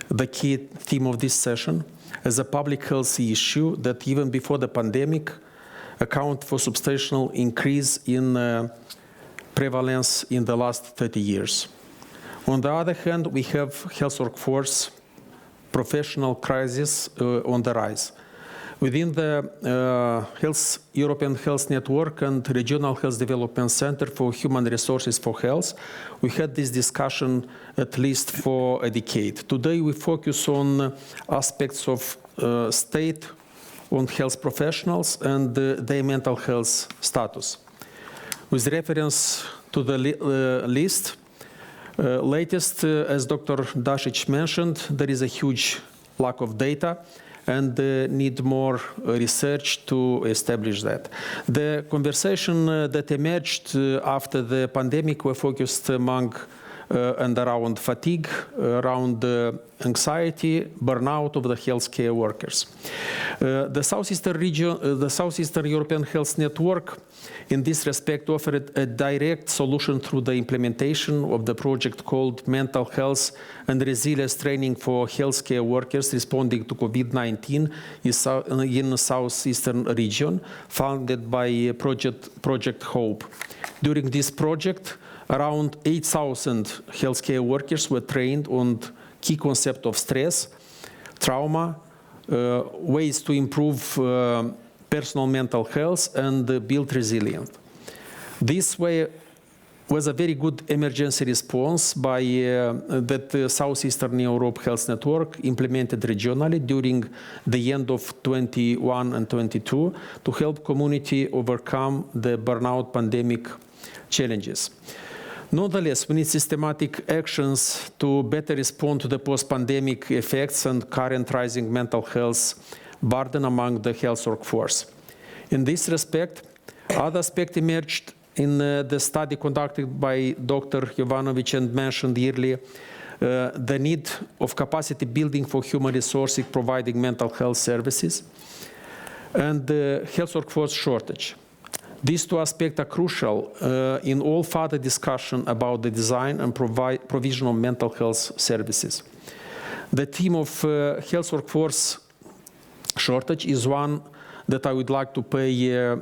the key theme of this session, as a public health issue that even before the pandemic account for substantial increase in prevalence in the last 30 years. On the other hand, we have health workforce professional crisis on the rise. Within the European Health Network and Regional Health Development Center for Human Resources for Health, we had this discussion at least for a decade. Today we focus on aspects of state on health professionals and their mental health status. With reference to the list, latest, as Dr. Dasic mentioned, there is a huge lack of data and need more research to establish that. The conversation that emerged after the pandemic were focused among and around fatigue, around anxiety, burnout of the healthcare workers. The Southeastern European Health Network in this respect offered a direct solution through the implementation of the project called Mental Health and Resilience Training for Healthcare Workers Responding to COVID-19 in the Southeastern region, funded by Project Hope. During this project, around 8,000 healthcare workers were trained on key concept of stress, trauma, ways to improve personal mental health and build resilience. This way was a very good emergency response by that Southeastern Europe Health Network implemented regionally during the end of 21 and 22 to help community overcome the burnout pandemic challenges. Nonetheless, we need systematic actions to better respond to the post-pandemic effects and current rising mental health burden among the health workforce. In this respect, other aspects emerged in the study conducted by Dr. Jovanovic and mentioned earlier, the need of capacity building for human resources providing mental health services, and the health workforce shortage. These two aspects are crucial in all further discussion about the design and provision of mental health services. The theme of health workforce shortage is one that I would like to pay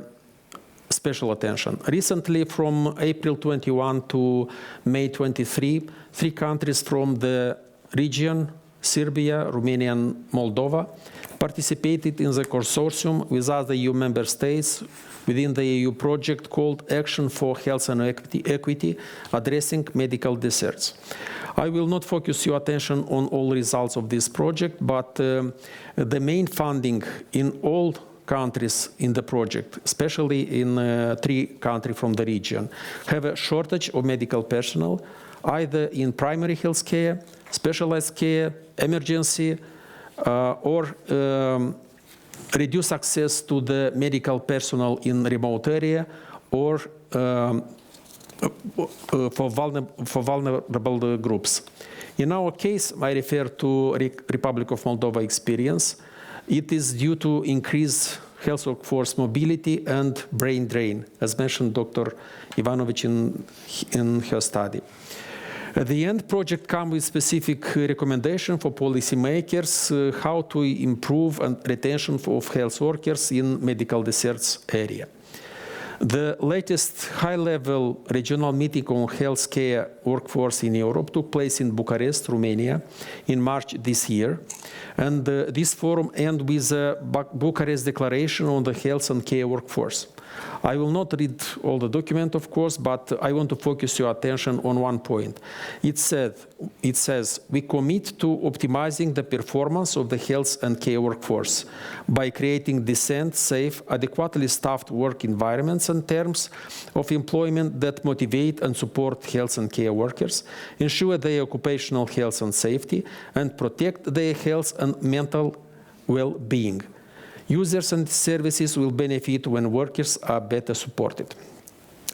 special attention. Recently, from April 21 to May 23, 3 countries from the region, Serbia, Romania, and Moldova, participated in the consortium with other EU member states within the EU project called Action for Health and Equity, addressing medical deserts. I will not focus your attention on all results of this project, but the main funding in all countries in the project, especially in 3 countries from the region, have a shortage of medical personnel, either in primary health care, specialized care, emergency, or reduce access to the medical personnel in remote area, or for vulnerable groups. In our case, I refer to Republic of Moldova experience. It is due to increased health workforce mobility and brain drain, as mentioned Dr. Ivanovic in her study. At the end, project comes with specific recommendation for policymakers how to improve retention of health workers in medical deserts area. The latest high-level regional meeting on healthcare workforce in Europe took place in Bucharest, Romania, in March this year. And this forum ended with a Bucharest Declaration on the health and care workforce. I will not read all the document, of course, but I want to focus your attention on one point. It says, we commit to optimizing the performance of the health and care workforce by creating decent, safe, adequately staffed work environments and terms of employment that motivate and support health and care workers, ensure their occupational health and safety, and protect their health and mental well-being. Users and services will benefit when workers are better supported.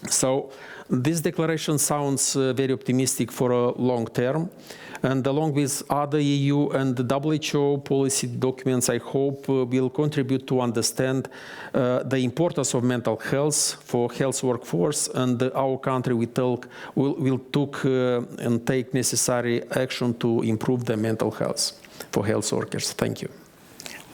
So this declaration sounds very optimistic for a long term, and along with other EU and WHO policy documents, I hope will contribute to understand the importance of mental health for health workforce, and our country will take necessary action to improve the mental health for health workers. Thank you.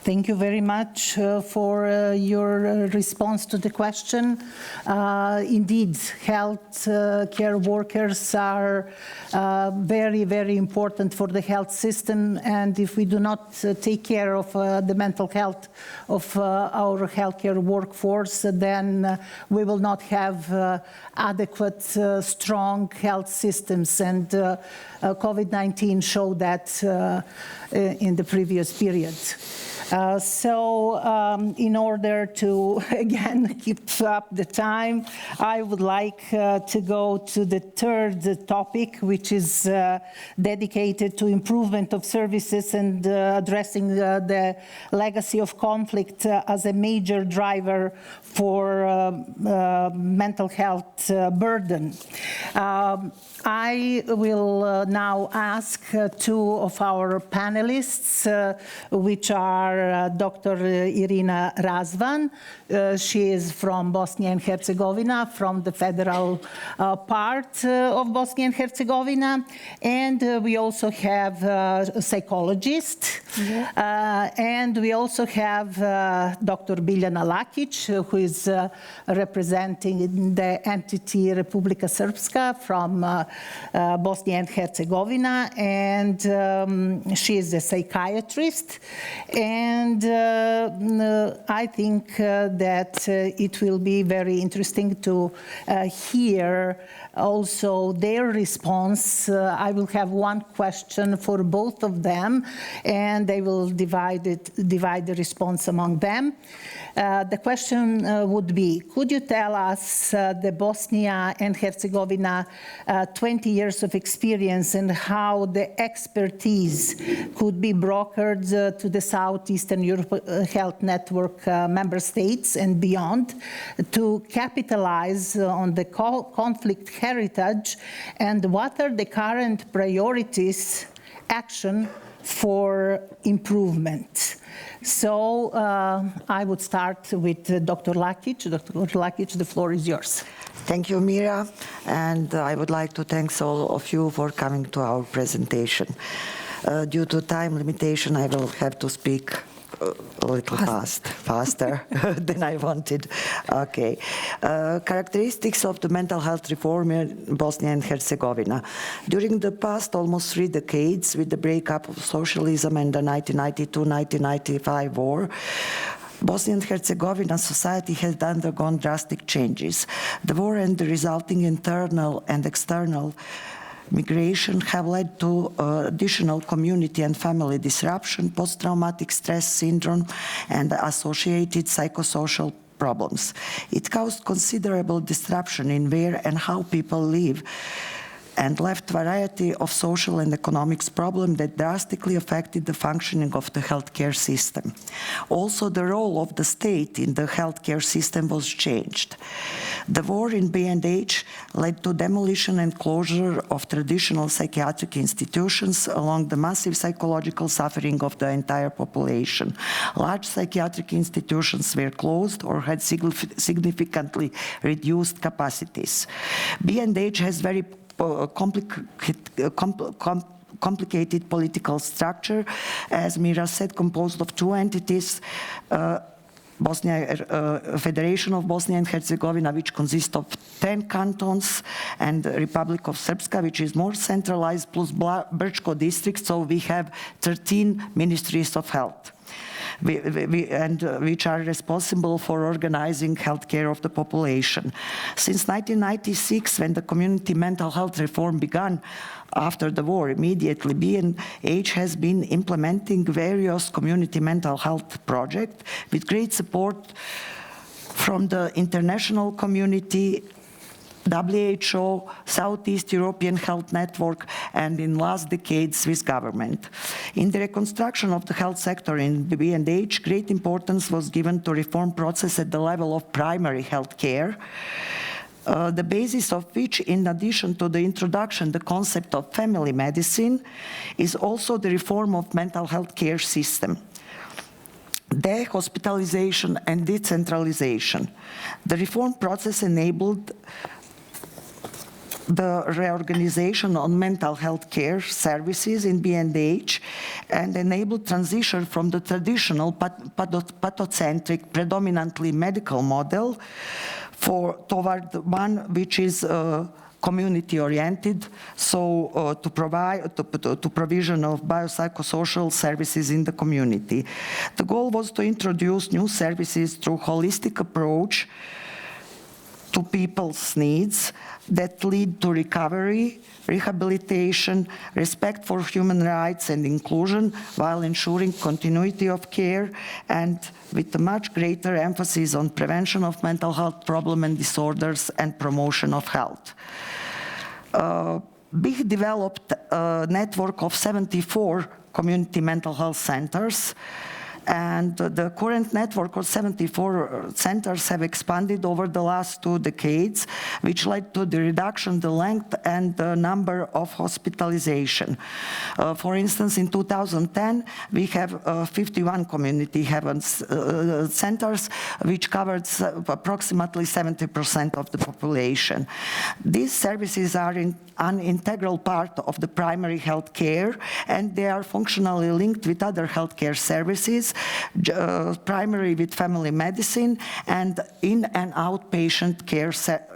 Thank you very much for your response to the question. Indeed, health care workers are very, very important for the health system, and if we do not take care of the mental health of our healthcare workforce, then we will not have adequate, strong health systems, and COVID-19 showed that in the previous period. In order to, again, keep up the time, I would like to go to the third topic, which is dedicated to improvement of services and addressing the legacy of conflict as a major driver for mental health burden. I will now ask 2 of our panelists, which are Dr. Irina Razvan. She is from Bosnia and Herzegovina, from the federal part of Bosnia and Herzegovina. And we also have a psychologist. And we also have Dr. Biljana Lakić, who is representing the entity Republika Srpska from Bosnia and Herzegovina, and she is a psychiatrist. And I think that it will be very interesting to hear also their response. I will have one question for both of them, and they will divide the response among them. The question would be, could you tell us the Bosnia and Herzegovina 20 years of experience and how the expertise could be brokered to the Southeast Eastern Europe Health Network member states and beyond to capitalize on the conflict heritage and what are the current priorities, action for improvement. So I would start with Dr. Lakic. Dr. Lakic, the floor is yours. Thank you, Mira, and I would like to thank all of you for coming to our presentation. Due to time limitation, I will have to speak a little faster than I wanted. Okay. Characteristics of the mental health reform in Bosnia and Herzegovina. During the past almost 3 decades, with the breakup of socialism and the 1992-1995 war, Bosnia and Herzegovina society has undergone drastic changes. The war and the resulting internal and external migration have led to additional community and family disruption, post-traumatic stress syndrome, and associated psychosocial problems. It caused considerable disruption in where and how people live, and left variety of social and economics problems that drastically affected the functioning of the healthcare system. Also, the role of the state in the healthcare system was changed. The war in B&H led to demolition and closure of traditional psychiatric institutions, along the massive psychological suffering of the entire population. Large psychiatric institutions were closed or had significantly reduced capacities. B&H has very complicated political structure, as Mira said, composed of 2 entities, Federation of Bosnia and Herzegovina, which consists of 10 cantons, and Republic of Srpska, which is more centralized, plus Brčko district, so we have 13 ministries of health. Which are responsible for organizing healthcare of the population. Since 1996, when the community mental health reform began after the war, immediately B&H has been implementing various community mental health projects with great support from the international community, WHO, Southeast European Health Network, and in last decade, Swiss government. In the reconstruction of the health sector in B&H, great importance was given to reform process at the level of primary health care, the basis of which, in addition to the introduction, the concept of family medicine, is also the reform of mental health care system. Dehospitalization and decentralization. The reform process enabled the reorganization on mental health care services in B&H and enabled transition from the traditional pathocentric, predominantly medical model toward one which is community-oriented, so to provision of biopsychosocial services in the community. The goal was to introduce new services through holistic approach to people's needs that lead to recovery, rehabilitation, respect for human rights and inclusion, while ensuring continuity of care and with a much greater emphasis on prevention of mental health problems and disorders and promotion of health. BiH developed a network of 74 community mental health centers, and the current network of 74 centers have expanded over the last 2 decades, which led to the reduction, the length, and the number of hospitalization. For instance, in 2010, we have 51 community health centers, which covered approximately 70% of the population. These services are an integral part of the primary health care, and they are functionally linked with other healthcare services, primary with family medicine, and in and outpatient care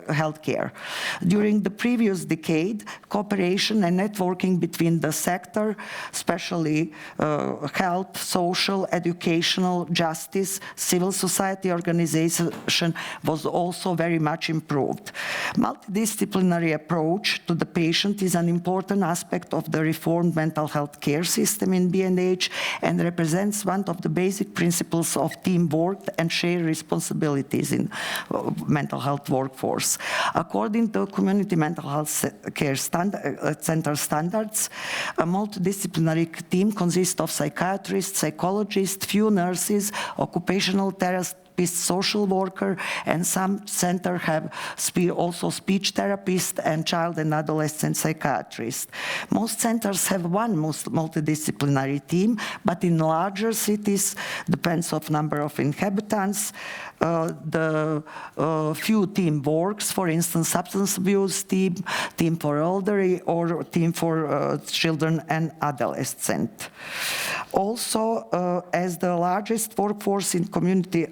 healthcare. During the previous decade, cooperation and networking between the sector, especially health, social, educational, justice, civil society organization, was also very much improved. Multidisciplinary approach to the patient is an important aspect of the reformed mental health care system in B&H and represents one of the the basic principles of teamwork and shared responsibilities in mental health workforce. According to community mental health care center standards, a multidisciplinary team consists of psychiatrists, psychologists, few nurses, occupational therapists, social worker, and some centers have also speech therapist and child and adolescent psychiatrist. Most centers have one multidisciplinary team, but in larger cities, depends on number of inhabitants, the few team works, for instance, substance abuse team for elderly, or team for children and adolescents. Also, as the largest workforce in community,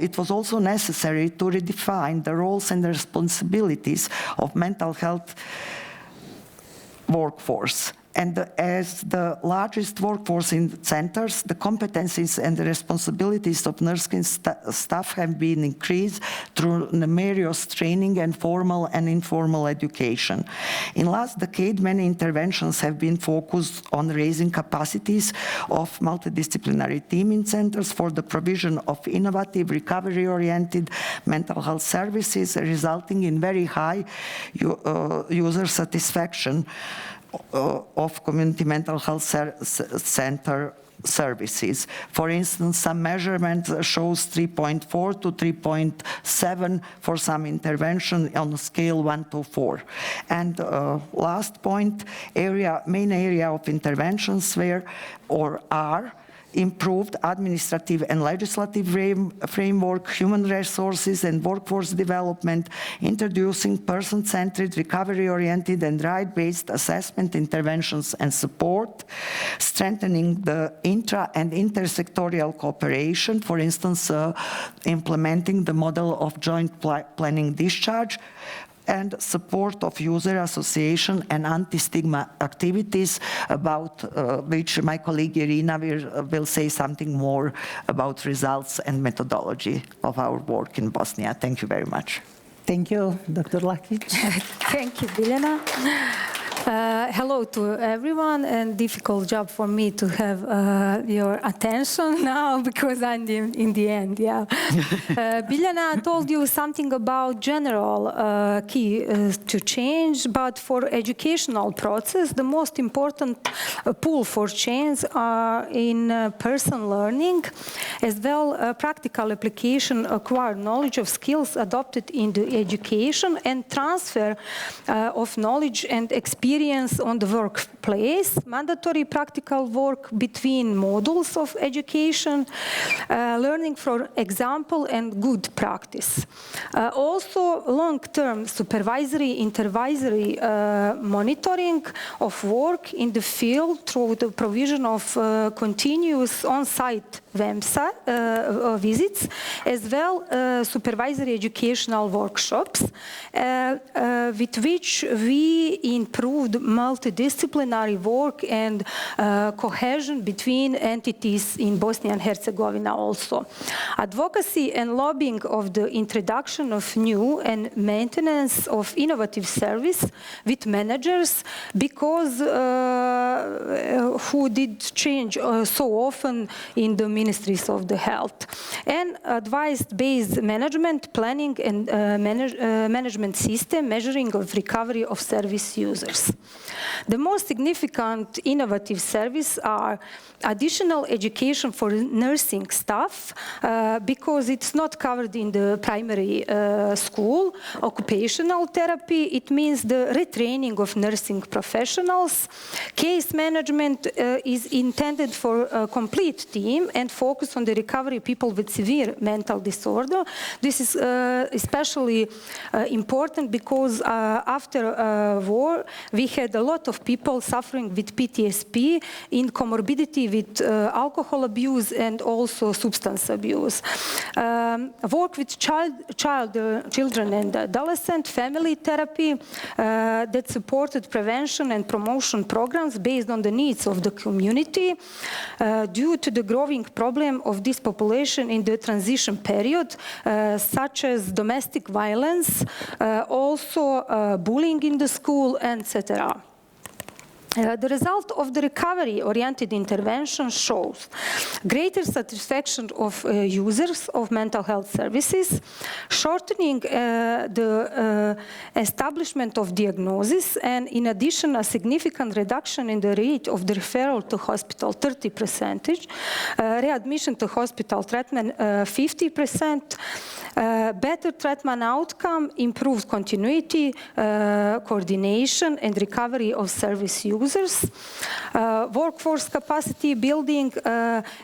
it was also necessary to redefine the roles and the responsibilities of mental health workforce. And as the largest workforce in centers, the competencies and the responsibilities of nursing staff have been increased through numerous training and formal and informal education. In last decade, many interventions have been focused on raising capacities of multidisciplinary team in centers for the provision of innovative, recovery-oriented mental health services, resulting in very high user satisfaction of community mental health center services. For instance, some measurement shows 3.4 to 3.7 for some intervention on a scale 1 to 4. And last point, main area of interventions are improved administrative and legislative framework, human resources and workforce development, introducing person-centered, recovery-oriented and right-based assessment, interventions and support, strengthening the intra- and intersectorial cooperation, for instance, implementing the model of joint planning discharge, and support of user association and anti-stigma activities, about which my colleague Irina will say something more about results and methodology of our work in Bosnia. Thank you very much. Thank you, Dr. Lakic. Thank you, Biljana. Hello to everyone, and difficult job for me to have your attention now, because I'm in the end, yeah. Biljana told you something about general key to change, but for educational process, the most important pull for change are in person learning, as well practical application, acquired knowledge of skills adopted in the education, and transfer of knowledge and experience on the workplace, mandatory practical work between modules of education, learning for example and good practice. Also long-term supervisory, intervisory monitoring of work in the field through the provision of continuous on-site visits, as well supervisory educational workshops, with which we improved multidisciplinary work and cohesion between entities in Bosnia and Herzegovina also. Advocacy and lobbying of the introduction of new and maintenance of innovative service with managers, because who did change so often in the ministries of the health. And advice-based management, planning and management system, measuring of recovery of service users. The most significant innovative service are additional education for nursing staff, because it's not covered in the primary school. Occupational therapy, it means the retraining of nursing professionals. Case management is intended for a complete team and focus on the recovery of people with severe mental disorder. This is especially important because after war, we had a lot of people suffering with PTSD in comorbidity with alcohol abuse and also substance abuse. Work with children and adolescent, family therapy that supported prevention and promotion programs based on the needs of the community due to the growing problem of this population in the transition period, such as domestic violence, also bullying in the school, etc. The result of the recovery-oriented intervention shows greater satisfaction of users of mental health services, shortening the establishment of diagnosis, and in addition, a significant reduction in the rate of the referral to hospital, 30%, readmission to hospital treatment, 50%, better treatment outcome, improved continuity, coordination, and recovery of service users, workforce capacity building,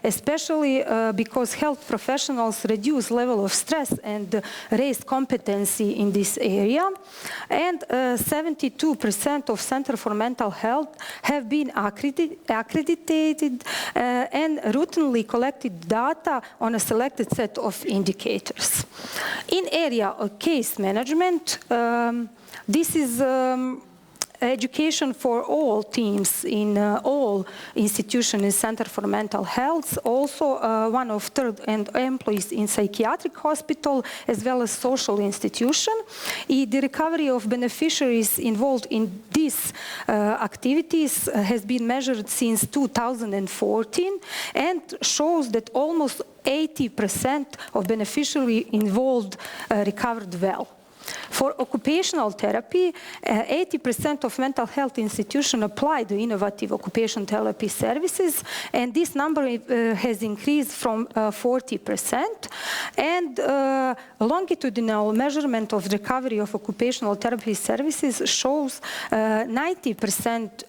especially because health professionals reduce level of stress and raise competency in this area, and 72% of Center for Mental Health have been accredited and routinely collected data on a selected set of indicators. In area of case management, this is education for all teams in all institutions in Center for Mental Health, also one of third and employees in psychiatric hospital, as well as social institution. The recovery of beneficiaries involved in these activities has been measured since 2014 and shows that almost 80% of beneficiaries involved recovered well. For occupational therapy, 80% of mental health institutions apply the innovative occupational therapy services, and this number has increased from 40%. And longitudinal measurement of recovery of occupational therapy services shows 90%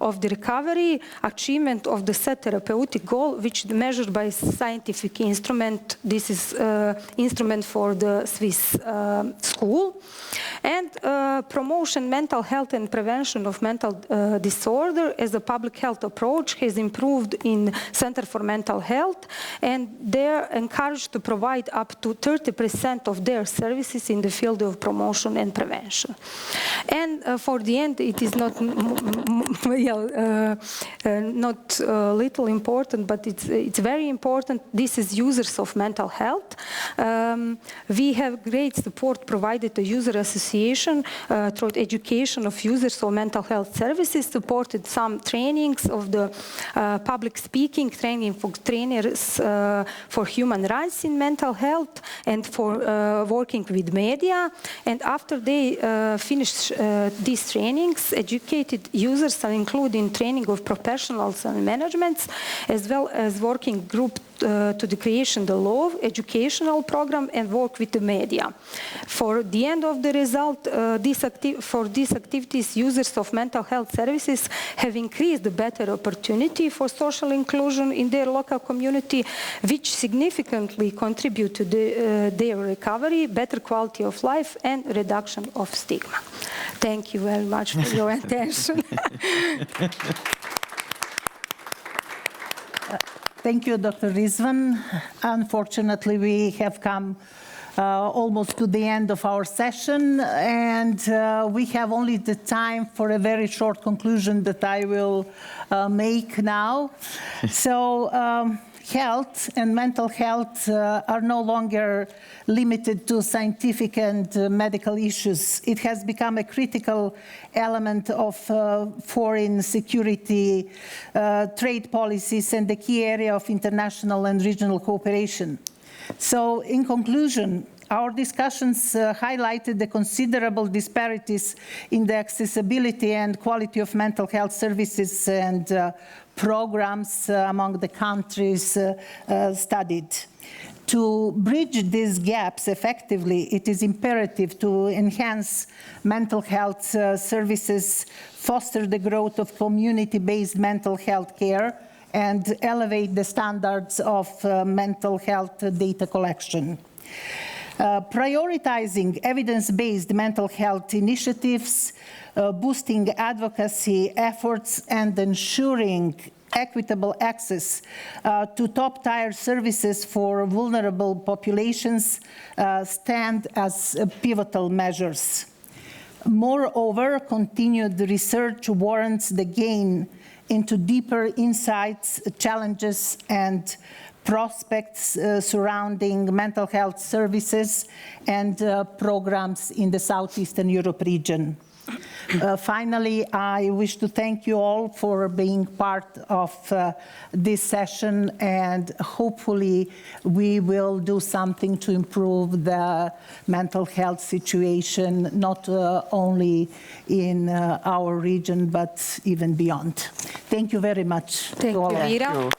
of the recovery achievement of the set therapeutic goal, which is measured by scientific instrument. This is instrument for the Swiss school, and promotion mental health and prevention of mental disorder as a public health approach has improved in Center for Mental Health, and they're encouraged to provide up to 30% of their services in the field of promotion and prevention. And for the end, it is not little important, but it's very important. This is users of mental health. We have great support provided to user association through education of users of mental health services, supported some trainings of the public speaking, training for trainers for human rights in mental health, and for working with media. And after they finished these trainings, educated users are including training of professionals and managements, as well as working group to the creation of the law, educational program, and work with the media. For the end of the result, for these activities, users of mental health services have increased the better opportunity for social inclusion in their local community, which significantly contribute to their recovery, better quality of life, and reduction of stigma. Thank you very much for your attention. Thank you, Dr. Rizvan. Unfortunately, we have come almost to the end of our session, and we have only the time for a very short conclusion that I will make now. So, health and mental health are no longer limited to scientific and medical issues. It has become a critical element of foreign security, trade policies, and the key area of international and regional cooperation. So, in conclusion, our discussions highlighted the considerable disparities in the accessibility and quality of mental health services and programs among the countries studied. To bridge these gaps effectively, it is imperative to enhance mental health services, foster the growth of community-based mental health care, and elevate the standards of mental health data collection. Prioritizing evidence-based mental health initiatives, boosting advocacy efforts, and ensuring equitable access to top-tier services for vulnerable populations stand as pivotal measures. Moreover, continued research warrants the gain into deeper insights, challenges, and prospects surrounding mental health services and programs in the Southeastern Europe region. Finally, I wish to thank you all for being part of this session, and hopefully we will do something to improve the mental health situation, not only in our region, but even beyond. Thank you very much. Thank to all you, of you. Mira.